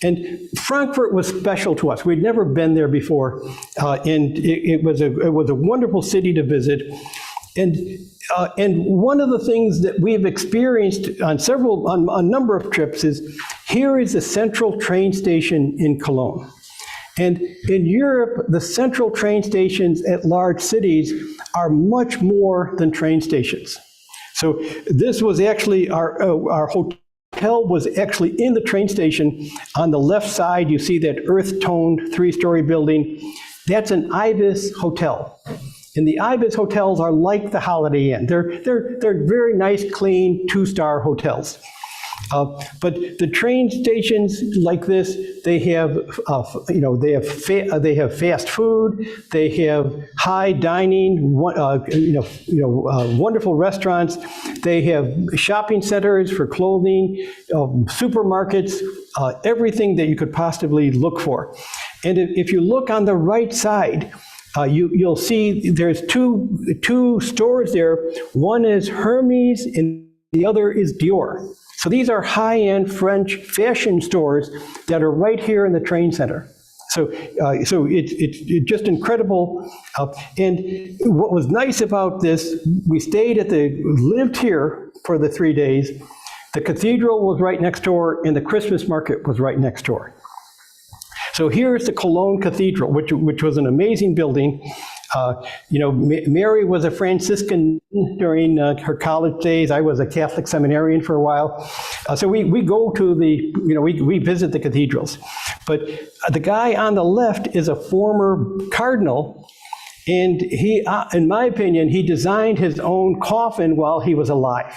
And Frankfurt was special to us. We'd never been there before, and it was a wonderful city to visit. And one of the things that we've experienced on a number of trips is here is the central train station in Cologne. And in Europe, the central train stations at large cities are much more than train stations. So this was actually our hotel was actually in the train station. On the left side, you see that earth-toned 3-story building. That's an Ibis hotel. And the Ibis hotels are like the Holiday Inn. They're very nice, clean, 2-star hotels. But the train stations like this, they have fast food, they have high dining, wonderful restaurants, they have shopping centers for clothing, supermarkets, everything that you could possibly look for. And if you look on the right side, you'll see there's two stores there. One is Hermes and the other is Dior. So these are high-end French fashion stores that are right here in the train center. So it's just incredible. And what was nice about this, we lived here for the 3 days. The cathedral was right next door, and the Christmas market was right next door. So here's the Cologne Cathedral, which was an amazing building. Mary was a Franciscan during her college days. I was a Catholic seminarian for a while. So we go to we visit the cathedrals. But the guy on the left is a former cardinal, and he, in my opinion, he designed his own coffin while he was alive.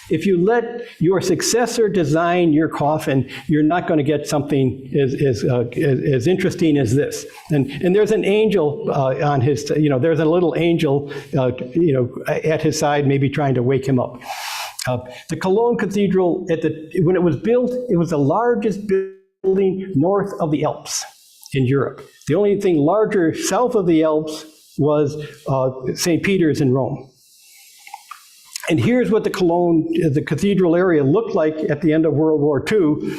If you let your successor design your coffin, you're not going to get something as interesting as this. And there's an angel on his, there's a little angel, at his side, maybe trying to wake him up. The Cologne Cathedral, when it was built, it was the largest building north of the Alps in Europe. The only thing larger south of the Alps was St. Peter's in Rome. And here's what the cathedral area looked like at the end of World War II.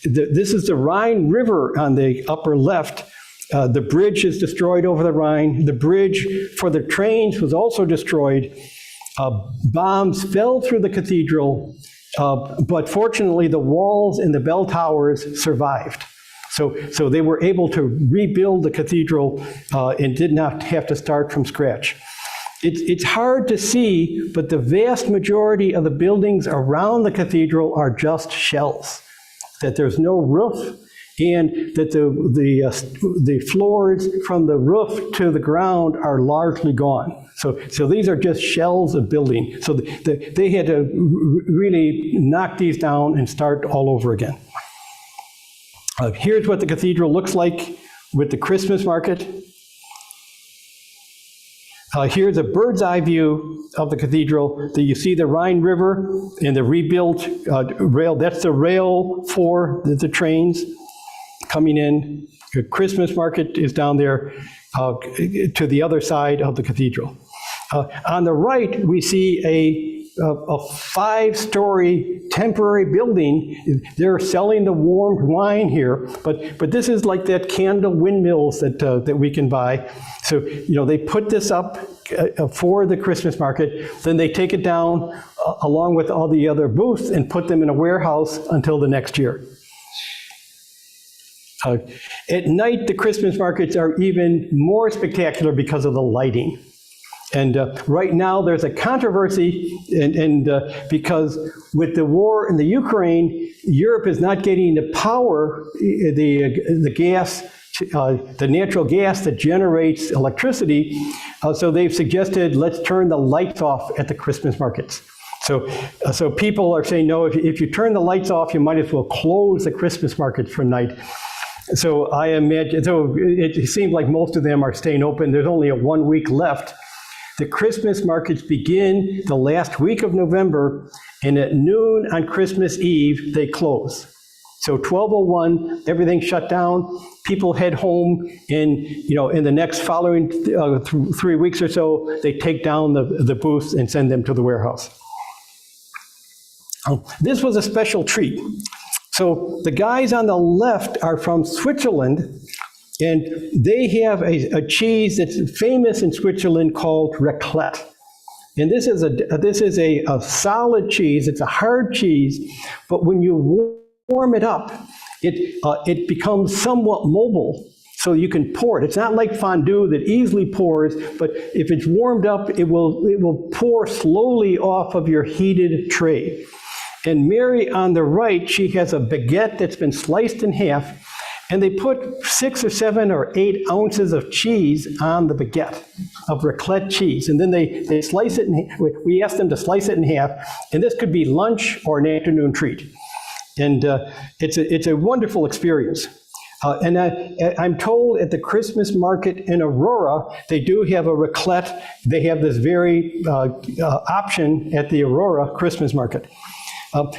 This is the Rhine River on the upper left. The bridge is destroyed over the Rhine. The bridge for the trains was also destroyed. Bombs fell through the cathedral, but fortunately the walls and the bell towers survived. So they were able to rebuild the cathedral and did not have to start from scratch. It's hard to see, but the vast majority of the buildings around the cathedral are just shells, that there's no roof, and that the floors from the roof to the ground are largely gone. So these are just shells of building. So they had to really knock these down and start all over again. Here's what the cathedral looks like with the Christmas market. Here's a bird's eye view of the cathedral. You see the Rhine River and the rebuilt rail. That's the rail for the trains coming in. The Christmas market is down there to the other side of the cathedral. On the right, we see a 5-story temporary building. They're selling the warmed wine here, but this is like that candle windmills that we can buy. So, they put this up for the Christmas market, then they take it down along with all the other booths and put them in a warehouse until the next year. At night, the Christmas markets are even more spectacular because of the lighting. And right now, there's a controversy, and because with the war in the Ukraine, Europe is not getting the power, the gas, the natural gas that generates electricity. So they've suggested, let's turn the lights off at the Christmas markets. So people are saying, no, if you turn the lights off, you might as well close the Christmas markets for night. So I imagine, so it seems like most of them are staying open. There's only 1 week left. The Christmas markets begin the last week of November, and at noon on Christmas Eve, they close. So 12:01, everything shut down. People head home, and in the next following 3 weeks or so, they take down the booths and send them to the warehouse. This was a special treat. So the guys on the left are from Switzerland, and they have a cheese that's famous in Switzerland called raclette. And this is a solid cheese. It's a hard cheese, but when you warm it up, it becomes somewhat mobile, so you can pour it. It's not like fondue that easily pours, but if it's warmed up, it will pour slowly off of your heated tray. And Mary on the right, she has a baguette that's been sliced in half, and they put 6 or 7 or 8 ounces of cheese on the baguette of raclette cheese. And then they slice it, we asked them to slice it in half, and this could be lunch or an afternoon treat. And it's a wonderful experience. And I'm told at the Christmas market in Aurora, they do have a raclette. They have this very option at the Aurora Christmas market.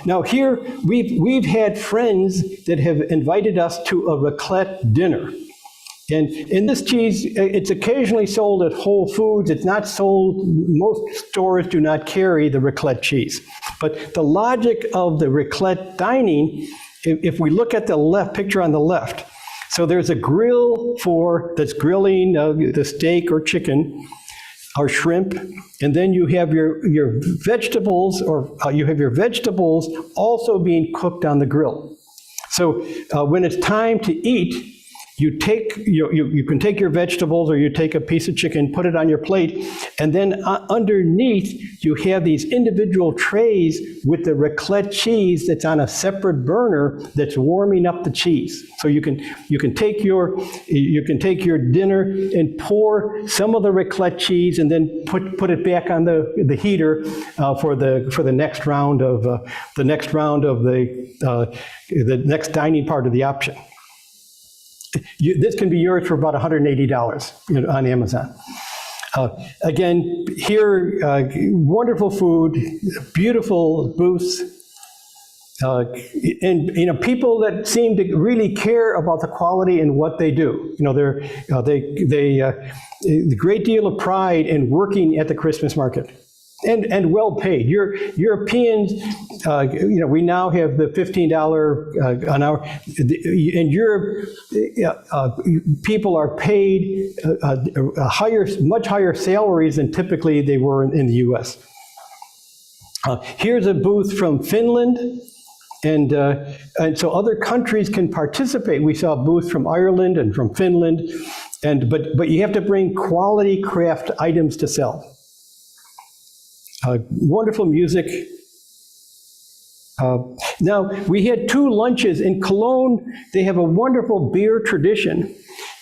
Now here, we've had friends that have invited us to a raclette dinner. And in this cheese, it's occasionally sold at Whole Foods. It's not sold, most stores do not carry the raclette cheese. But the logic of the raclette dining, if we look at the left picture on the left, so there's a grill that's grilling the steak or chicken or shrimp, and then you have your vegetables, also being cooked on the grill. So when it's time to eat, you can take your vegetables, or you take a piece of chicken, put it on your plate, and then underneath you have these individual trays with the raclette cheese that's on a separate burner that's warming up the cheese. So you can take your dinner and pour some of the raclette cheese, and then put it back on the heater for the next round of the next dining part of the option. This can be yours for about $180 on Amazon. Again, here, wonderful food, beautiful booths, and people that seem to really care about the quality in what they do. They a great deal of pride in working at the Christmas market. and well paid. Europeans, we now have the $15 an hour. In Europe, people are paid much higher salaries than typically they were in the U.S. Here's a booth from Finland. And so other countries can participate. We saw a booth from Ireland and from Finland, but you have to bring quality craft items to sell. Wonderful music. Now, we had 2 lunches. In Cologne, they have a wonderful beer tradition,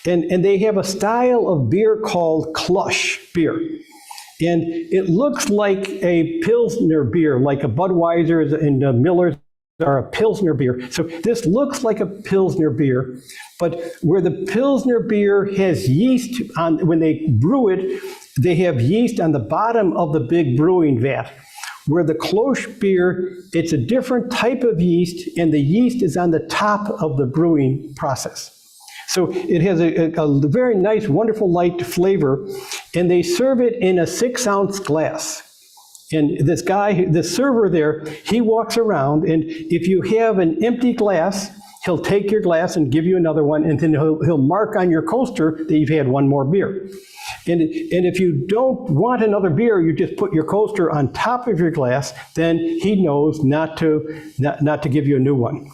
and they have a style of beer called Klush beer. And it looks like a Pilsner beer, like a Budweiser and Miller's are a Pilsner beer. So this looks like a Pilsner beer, but where the Pilsner beer has yeast when they brew it, they have yeast on the bottom of the big brewing vat. Where the Klosch beer, it's a different type of yeast, and the yeast is on the top of the brewing process. So it has a very nice, wonderful light flavor, and they serve it in a 6-ounce glass. And this guy, the server there, he walks around, and if you have an empty glass, he'll take your glass and give you another one, and then he'll mark on your coaster that you've had one more beer. And if you don't want another beer, you just put your coaster on top of your glass, then he knows not to give you a new one.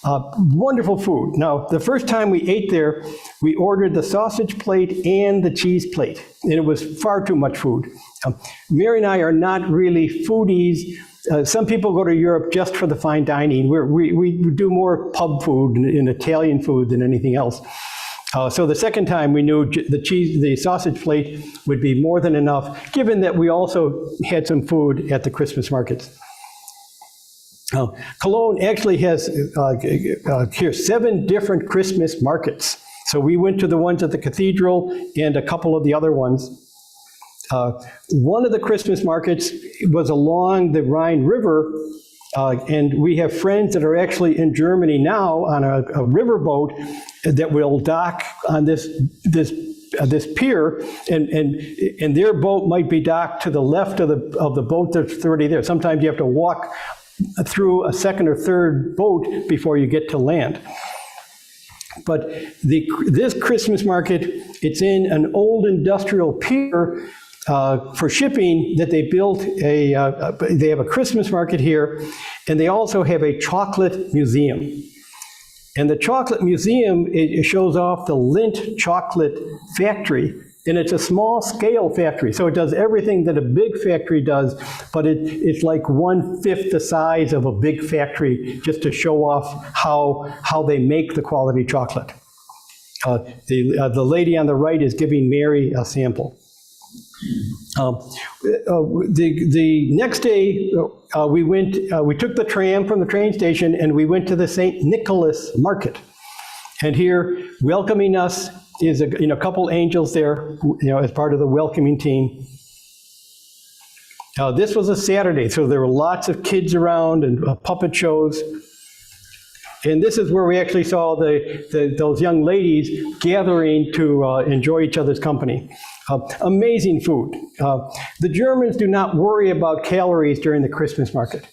Wonderful food. Now, the first time we ate there, we ordered the sausage plate and the cheese plate, and it was far too much food. Mary and I are not really foodies. Some people go to Europe just for the fine dining. We do more pub food and Italian food than anything else. So the second time we knew the sausage plate would be more than enough, given that we also had some food at the Christmas markets. Cologne actually has here 7 different Christmas markets. So we went to the ones at the cathedral and a couple of the other ones. One of the Christmas markets was along the Rhine River, and we have friends that are actually in Germany now on a riverboat that will dock on this pier, and their boat might be docked to the left of the boat that's already there. Sometimes you have to walk through a second or third boat before you get to land. But this Christmas market, it's in an old industrial pier for shipping that they built. They have a Christmas market here, and they also have a chocolate museum. And the chocolate museum, it shows off the Lindt chocolate factory, and it's a small scale factory. So it does everything that a big factory does, but it's like 1/5 the size of a big factory, just to show off how they make the quality chocolate. The lady on the right is giving Mary a sample. The next day, we took the tram from the train station, and we went to the St. Nicholas Market. And here, welcoming us is a couple angels there, as part of the welcoming team. This was a Saturday, so there were lots of kids around and puppet shows. And this is where we actually saw those young ladies gathering to enjoy each other's company. Amazing food. The Germans do not worry about calories during the Christmas market.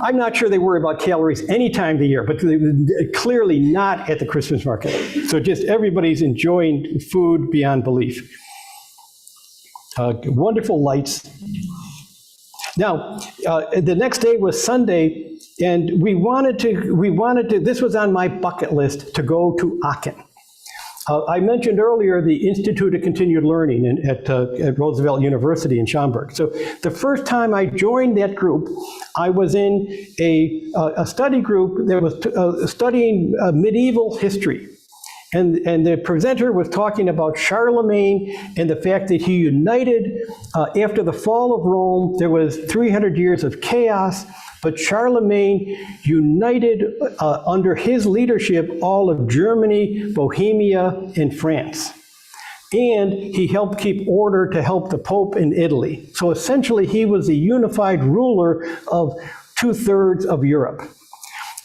I'm not sure they worry about calories any time of the year, but clearly not at the Christmas market. So just everybody's enjoying food beyond belief. Wonderful lights. Now, the next day was Sunday, and we wanted to, this was on my bucket list, to go to Aachen. I mentioned earlier the Institute of Continued Learning at Roosevelt University in Schaumburg. So the first time I joined that group, I was in a study group that was studying medieval history. And the presenter was talking about Charlemagne and the fact that he united, after the fall of Rome, there was 300 years of chaos, but Charlemagne united under his leadership all of Germany, Bohemia, and France. And he helped keep order to help the Pope in Italy. So essentially he was the unified ruler of 2/3 of Europe.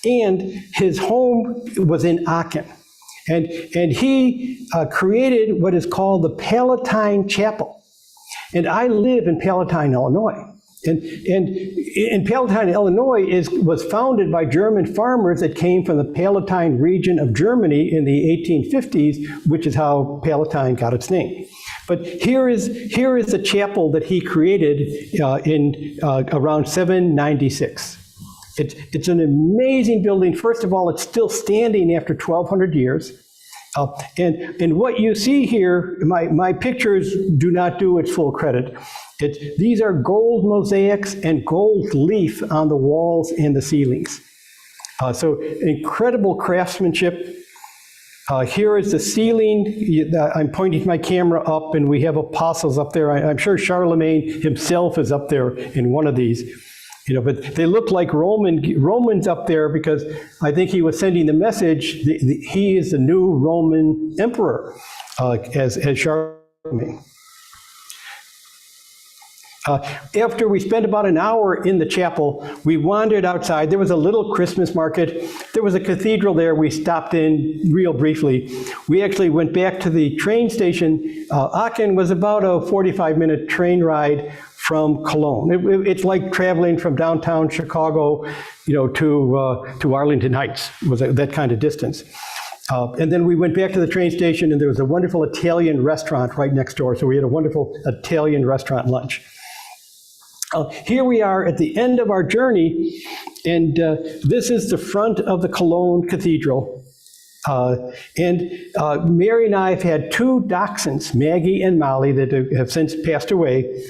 And his home was in Aachen. And he created what is called the Palatine Chapel. And I live in Palatine, Illinois. And in Palatine, Illinois was founded by German farmers that came from the Palatine region of Germany in the 1850s, which is how Palatine got its name. But here is the chapel that he created in around 796. It's an amazing building. First of all, it's still standing after 1,200 years. And what you see here, my pictures do not do its full credit. These are gold mosaics and gold leaf on the walls and the ceilings. So incredible craftsmanship. Here is the ceiling. I'm pointing my camera up, and we have apostles up there. I'm sure Charlemagne himself is up there in one of these. But they look like Romans up there because I think he was sending the message. He is the new Roman emperor, as Charlemagne. After we spent about an hour in the chapel, we wandered outside. There was a little Christmas market. There was a cathedral there. We stopped in real briefly. We actually went back to the train station. Aachen was about a 45-minute train ride from Cologne. It's like traveling from downtown Chicago, to Arlington Heights. It was that kind of distance. And then we went back to the train station, and there was a wonderful Italian restaurant right next door. So we had a wonderful Italian restaurant lunch. Here we are at the end of our journey, and this is the front of the Cologne Cathedral. Mary and I have had two dachshunds, Maggie and Molly, that have since passed away.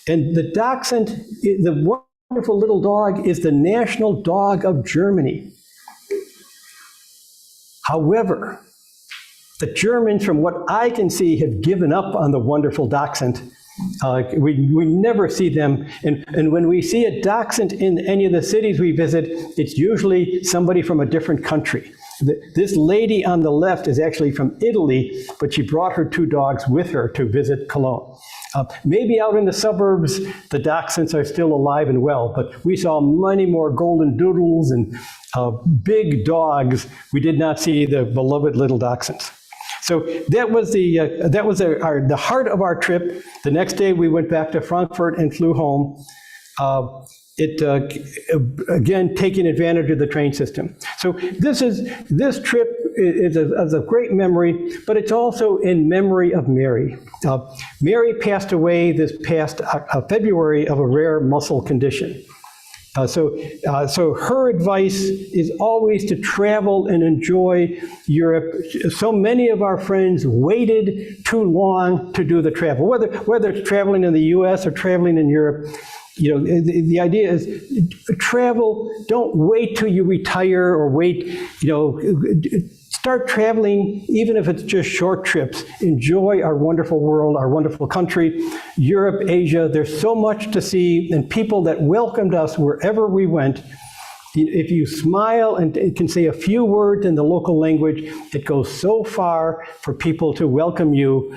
And the dachshund, the wonderful little dog, is the national dog of Germany. However, the Germans, from what I can see, have given up on the wonderful dachshund. We never see them, and when we see a dachshund in any of the cities we visit, it's usually somebody from a different country. This lady on the left is actually from Italy, but she brought her two dogs with her to visit Cologne. Maybe out in the suburbs, the dachshunds are still alive and well, but we saw many more golden doodles and big dogs. We did not see the beloved little dachshunds. So that was the heart of our trip. The next day we went back to Frankfurt and flew home. Again, taking advantage of the train system. So this trip is a great memory, but it's also in memory of Mary. Mary passed away this past February of a rare muscle condition. So her advice is always to travel and enjoy Europe. So many of our friends waited too long to do the travel, whether it's traveling in the US or traveling in Europe. The idea is travel, don't wait till you retire or wait, start traveling, even if it's just short trips. Enjoy our wonderful world, our wonderful country, Europe, Asia. There's so much to see, and people that welcomed us wherever we went. If you smile and can say a few words in the local language, it goes so far for people to welcome you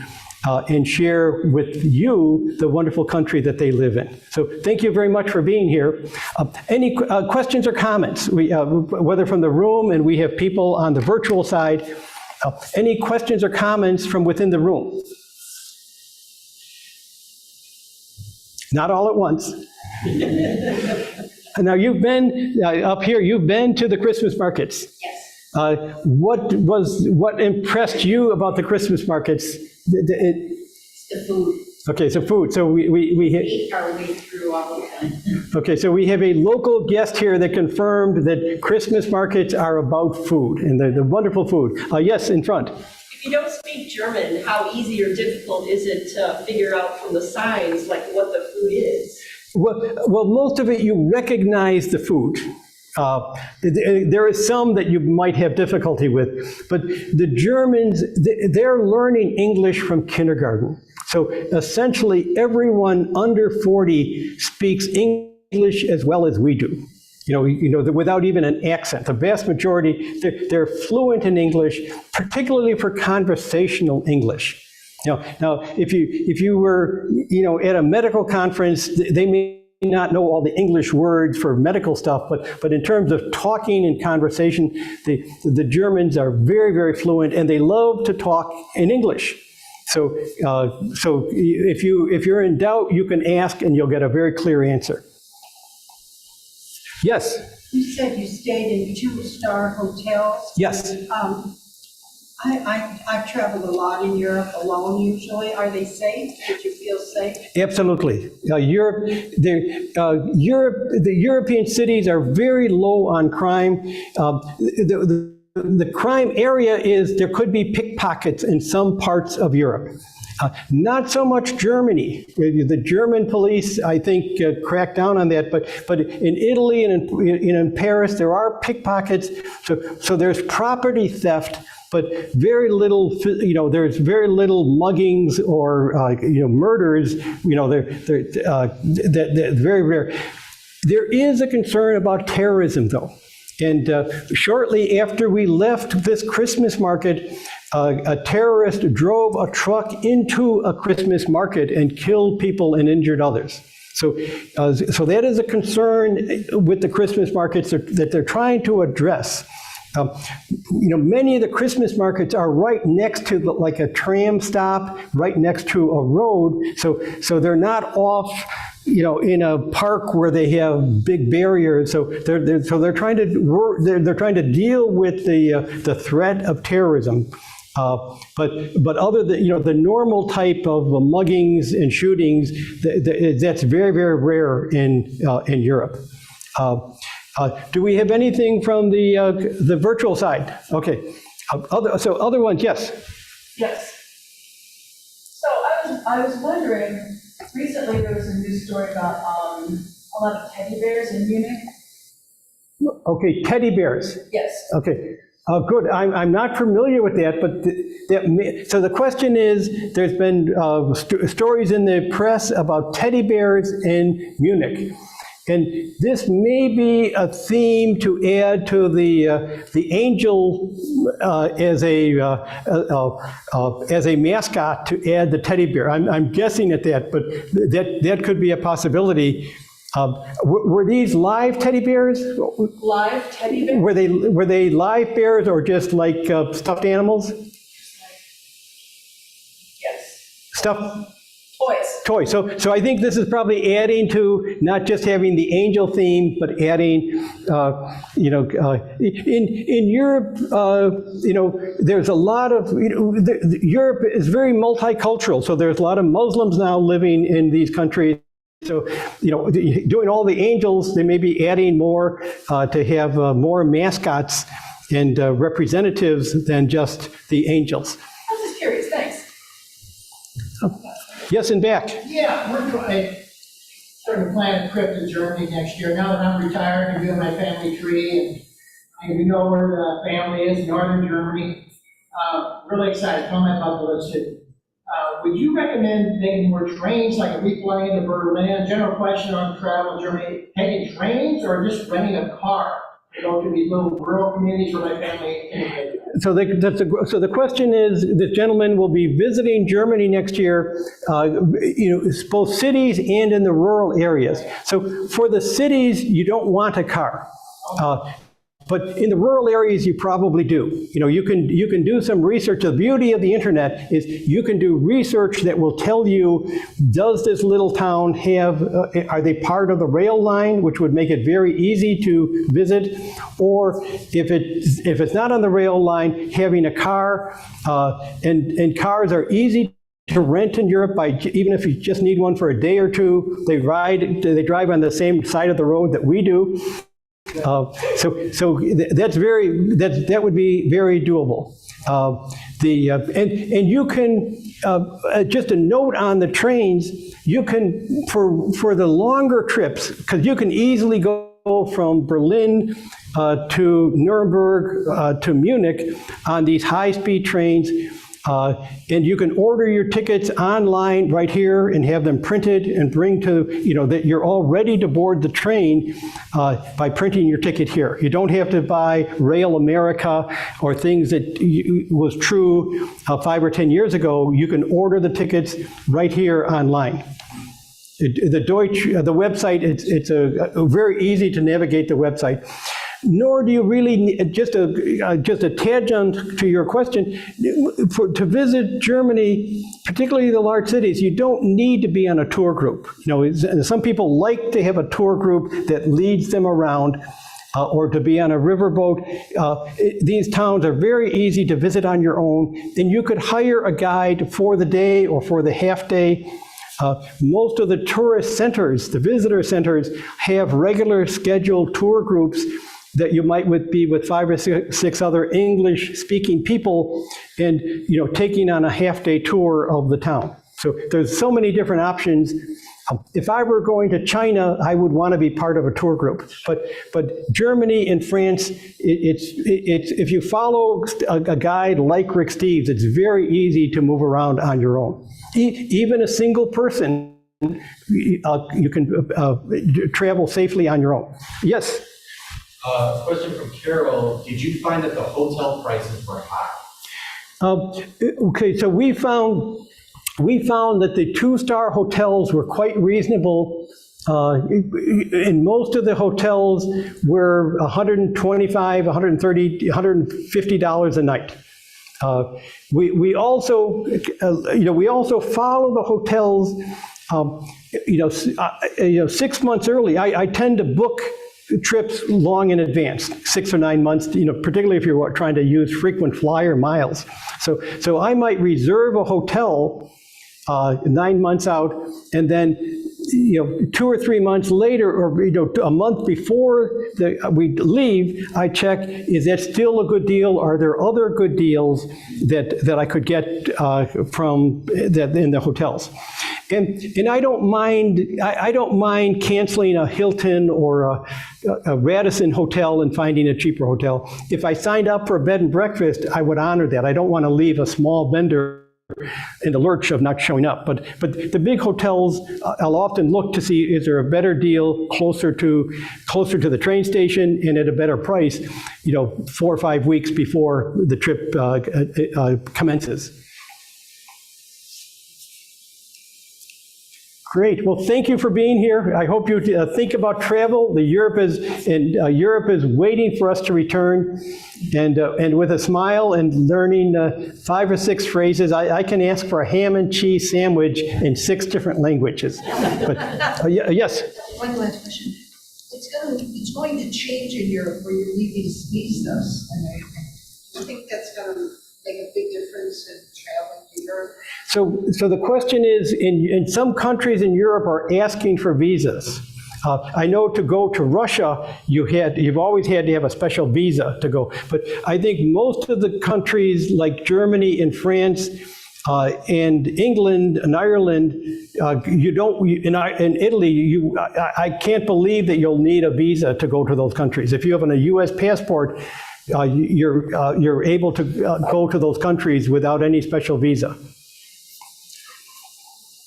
and share with you the wonderful country that they live in. So thank you very much for being here. Any questions or comments, whether from the room, and we have people on the virtual side, any questions or comments from within the room? Not all at once. Now you've been up here, you've been to the Christmas markets. Yes. What impressed you about the Christmas markets? It's the food. Okay, so food. So we Eat our way through all of them. Okay, so we have a local guest here that confirmed that Christmas markets are about food and the wonderful food. Yes, in front. If you don't speak German, how easy or difficult is it to figure out from the signs like what the food is? Well, most of it you recognize the food. There is some that you might have difficulty with, but the Germans, they're learning English from kindergarten. So essentially everyone under 40 speaks English as well as we do. Without even an accent. The vast majority, they're fluent in English, particularly for conversational English. Now, if you were, at a medical conference, they may not know all the English words for medical stuff, but in terms of talking and conversation, the Germans are very, very fluent, and they love to talk in English. So if you're in doubt, you can ask and you'll get a very clear answer. Yes, You said you stayed in two-star hotels. yes. I've traveled a lot in Europe alone usually. Are they safe? Did you feel safe? Absolutely. The European cities are very low on crime. The crime area is there could be pickpockets in some parts of Europe. Not so much Germany. The German police, I think, cracked down on that. But in Italy and in Paris, there are pickpockets. So there's property theft, but very little. There's very little muggings or murders. They're very rare. There is a concern about terrorism, though. And shortly after we left this Christmas market, a terrorist drove a truck into a Christmas market and killed people and injured others. So that is a concern with the Christmas markets that they're trying to address. Many of the Christmas markets are right next to like a tram stop, right next to a road. So they're not off, in a park where they have big barriers. So they're trying to deal with the threat of terrorism. But other than the normal type of muggings and shootings, that's very, very rare in Europe. Do we have anything from the virtual side? Okay. Other ones, yes. Yes. So I was wondering, recently there was a news story about a lot of teddy bears in Munich. Okay, teddy bears. Yes. Okay. Good. I'm not familiar with that, but so the question is, there's been stories in the press about teddy bears in Munich. And this may be a theme to add to the angel as a mascot, to add the teddy bear. I'm guessing at that, but that could be a possibility. Were these live teddy bears? Live teddy bears? Were they live bears or just like stuffed animals? Yes. Stuffed. Toys. So I think this is probably adding to not just having the angel theme, but adding, in Europe, there's a lot of, Europe is very multicultural. So there's a lot of Muslims now living in these countries. So, doing all the angels, they may be adding more to have more mascots and representatives than just the angels. I was just curious, thanks. Yes, and back. Yeah, we're starting to plan a trip to Germany next year. Now that I'm retired, I'm doing my family tree, and we know where the family is, northern Germany. Really excited. Tell me about the list too. Would you recommend taking more trains, like a replaying to Berlin? General question on travel in Germany: taking trains or just renting a car to go to these little rural communities where my family immigrated? So the question is, this gentleman will be visiting Germany next year, both cities and in the rural areas. So for the cities, you don't want a car. But in the rural areas, you probably do. You can do some research. The beauty of the internet is you can do research that will tell you, does this little town have, are they part of the rail line, which would make it very easy to visit, or if it's not on the rail line, having a car, and cars are easy to rent in Europe, even if you just need one for a day or two. They drive on the same side of the road that we do. So that would be very doable. And you can, just a note on the trains, you can, for the longer trips, because you can easily go from Berlin to Nuremberg to Munich on these high-speed trains. And you can order your tickets online right here and have them printed and bring to, that you're all ready to board the train by printing your ticket here. You don't have to buy Rail America or things that was true 5 or 10 years ago. You can order the tickets right here online. The website, it's very easy to navigate the website. nor do you really need, just a tangent to your question, to visit Germany, particularly the large cities, you don't need to be on a tour group. Some people like to have a tour group that leads them around, or to be on a riverboat. These towns are very easy to visit on your own, and you could hire a guide for the day or for the half day. Most of the tourist centers, the visitor centers, have regular scheduled tour groups that you might be with 5 or 6 other English-speaking people and taking on a half-day tour of the town. So there's so many different options. If I were going to China, I would want to be part of a tour group. But Germany and France, it's if you follow a guide like Rick Steves, it's very easy to move around on your own. Even a single person, you can travel safely on your own. Yes? Question from Carol. Did you find that the hotel prices were high? Okay, so we found that the 2-star hotels were quite reasonable. And most of the hotels were $125, $130, $150 a night. We also follow the hotels. 6 months early. I tend to book trips long in advance, 6 or 9 months. Particularly if you're trying to use frequent flyer miles. So I might reserve a hotel 9 months out, and then 2 or 3 months later, or a month before we leave, I check, is that still a good deal? Are there other good deals that I could get from that in the hotels? And I don't mind canceling a Hilton or a Radisson hotel and finding a cheaper hotel. If I signed up for a bed and breakfast, I would honor that. I don't want to leave a small vendor in the lurch of not showing up. But the big hotels, I'll often look to see, is there a better deal closer to the train station and at a better price, 4 or 5 weeks before the trip commences. Great. Well, thank you for being here. I hope you think about travel. Europe is waiting for us to return, and with a smile and learning 5 or 6 phrases, I can ask for a ham and cheese sandwich in 6 different languages. But yes. One last question. It's going to change in Europe where you need these visas and everything. Do you think that's going to make a big difference in traveling to Europe? So the question is, in some countries in Europe are asking for visas. I know to go to Russia, you've always had to have a special visa to go. But I think most of the countries like Germany and France and England and Ireland, in Italy, I can't believe that you'll need a visa to go to those countries. If you have a U.S. passport, you're able to go to those countries without any special visa.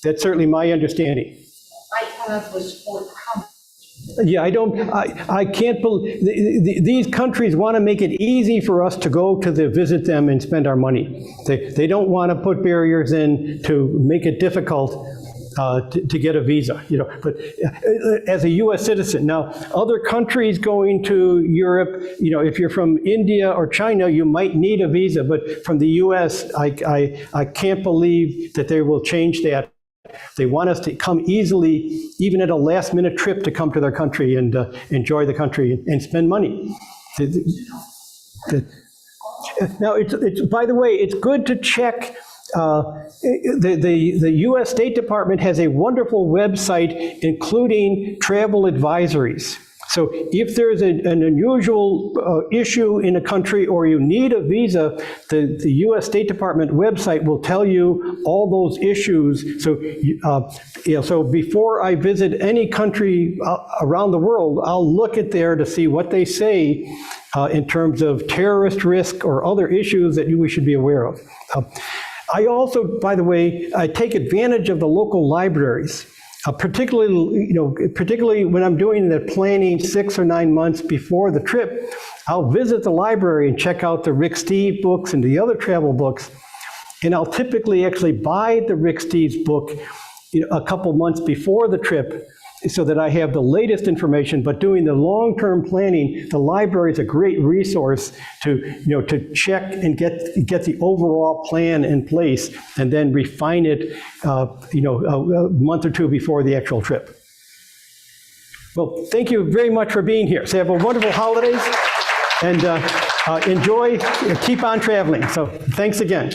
That's certainly my understanding. I thought it was forthcoming. Yeah, I can't believe, these countries want to make it easy for us to go to visit them and spend our money. They don't want to put barriers in to make it difficult to get a visa, but as a U.S. citizen. Now, other countries going to Europe, if you're from India or China, you might need a visa, but from the U.S., I can't believe that they will change that. They want us to come easily, even at a last-minute trip, to come to their country and enjoy the country and spend money. Now, it's by the way, it's good to check. The U.S. State Department has a wonderful website including travel advisories. So if there's an unusual issue in a country or you need a visa, the U.S. State Department website will tell you all those issues. So, so before I visit any country around the world, I'll look at there to see what they say in terms of terrorist risk or other issues that we should be aware of. I also, by the way, I take advantage of the local libraries. Particularly when I'm doing the planning 6 or 9 months before the trip, I'll visit the library and check out the Rick Steves books and the other travel books. And I'll typically actually buy the Rick Steves book a couple months before the trip so that I have the latest information, but doing the long-term planning, the library is a great resource to, to check and get the overall plan in place and then refine it, a month or two before the actual trip. Well, thank you very much for being here. So have a wonderful holidays and enjoy, keep on traveling. So thanks again.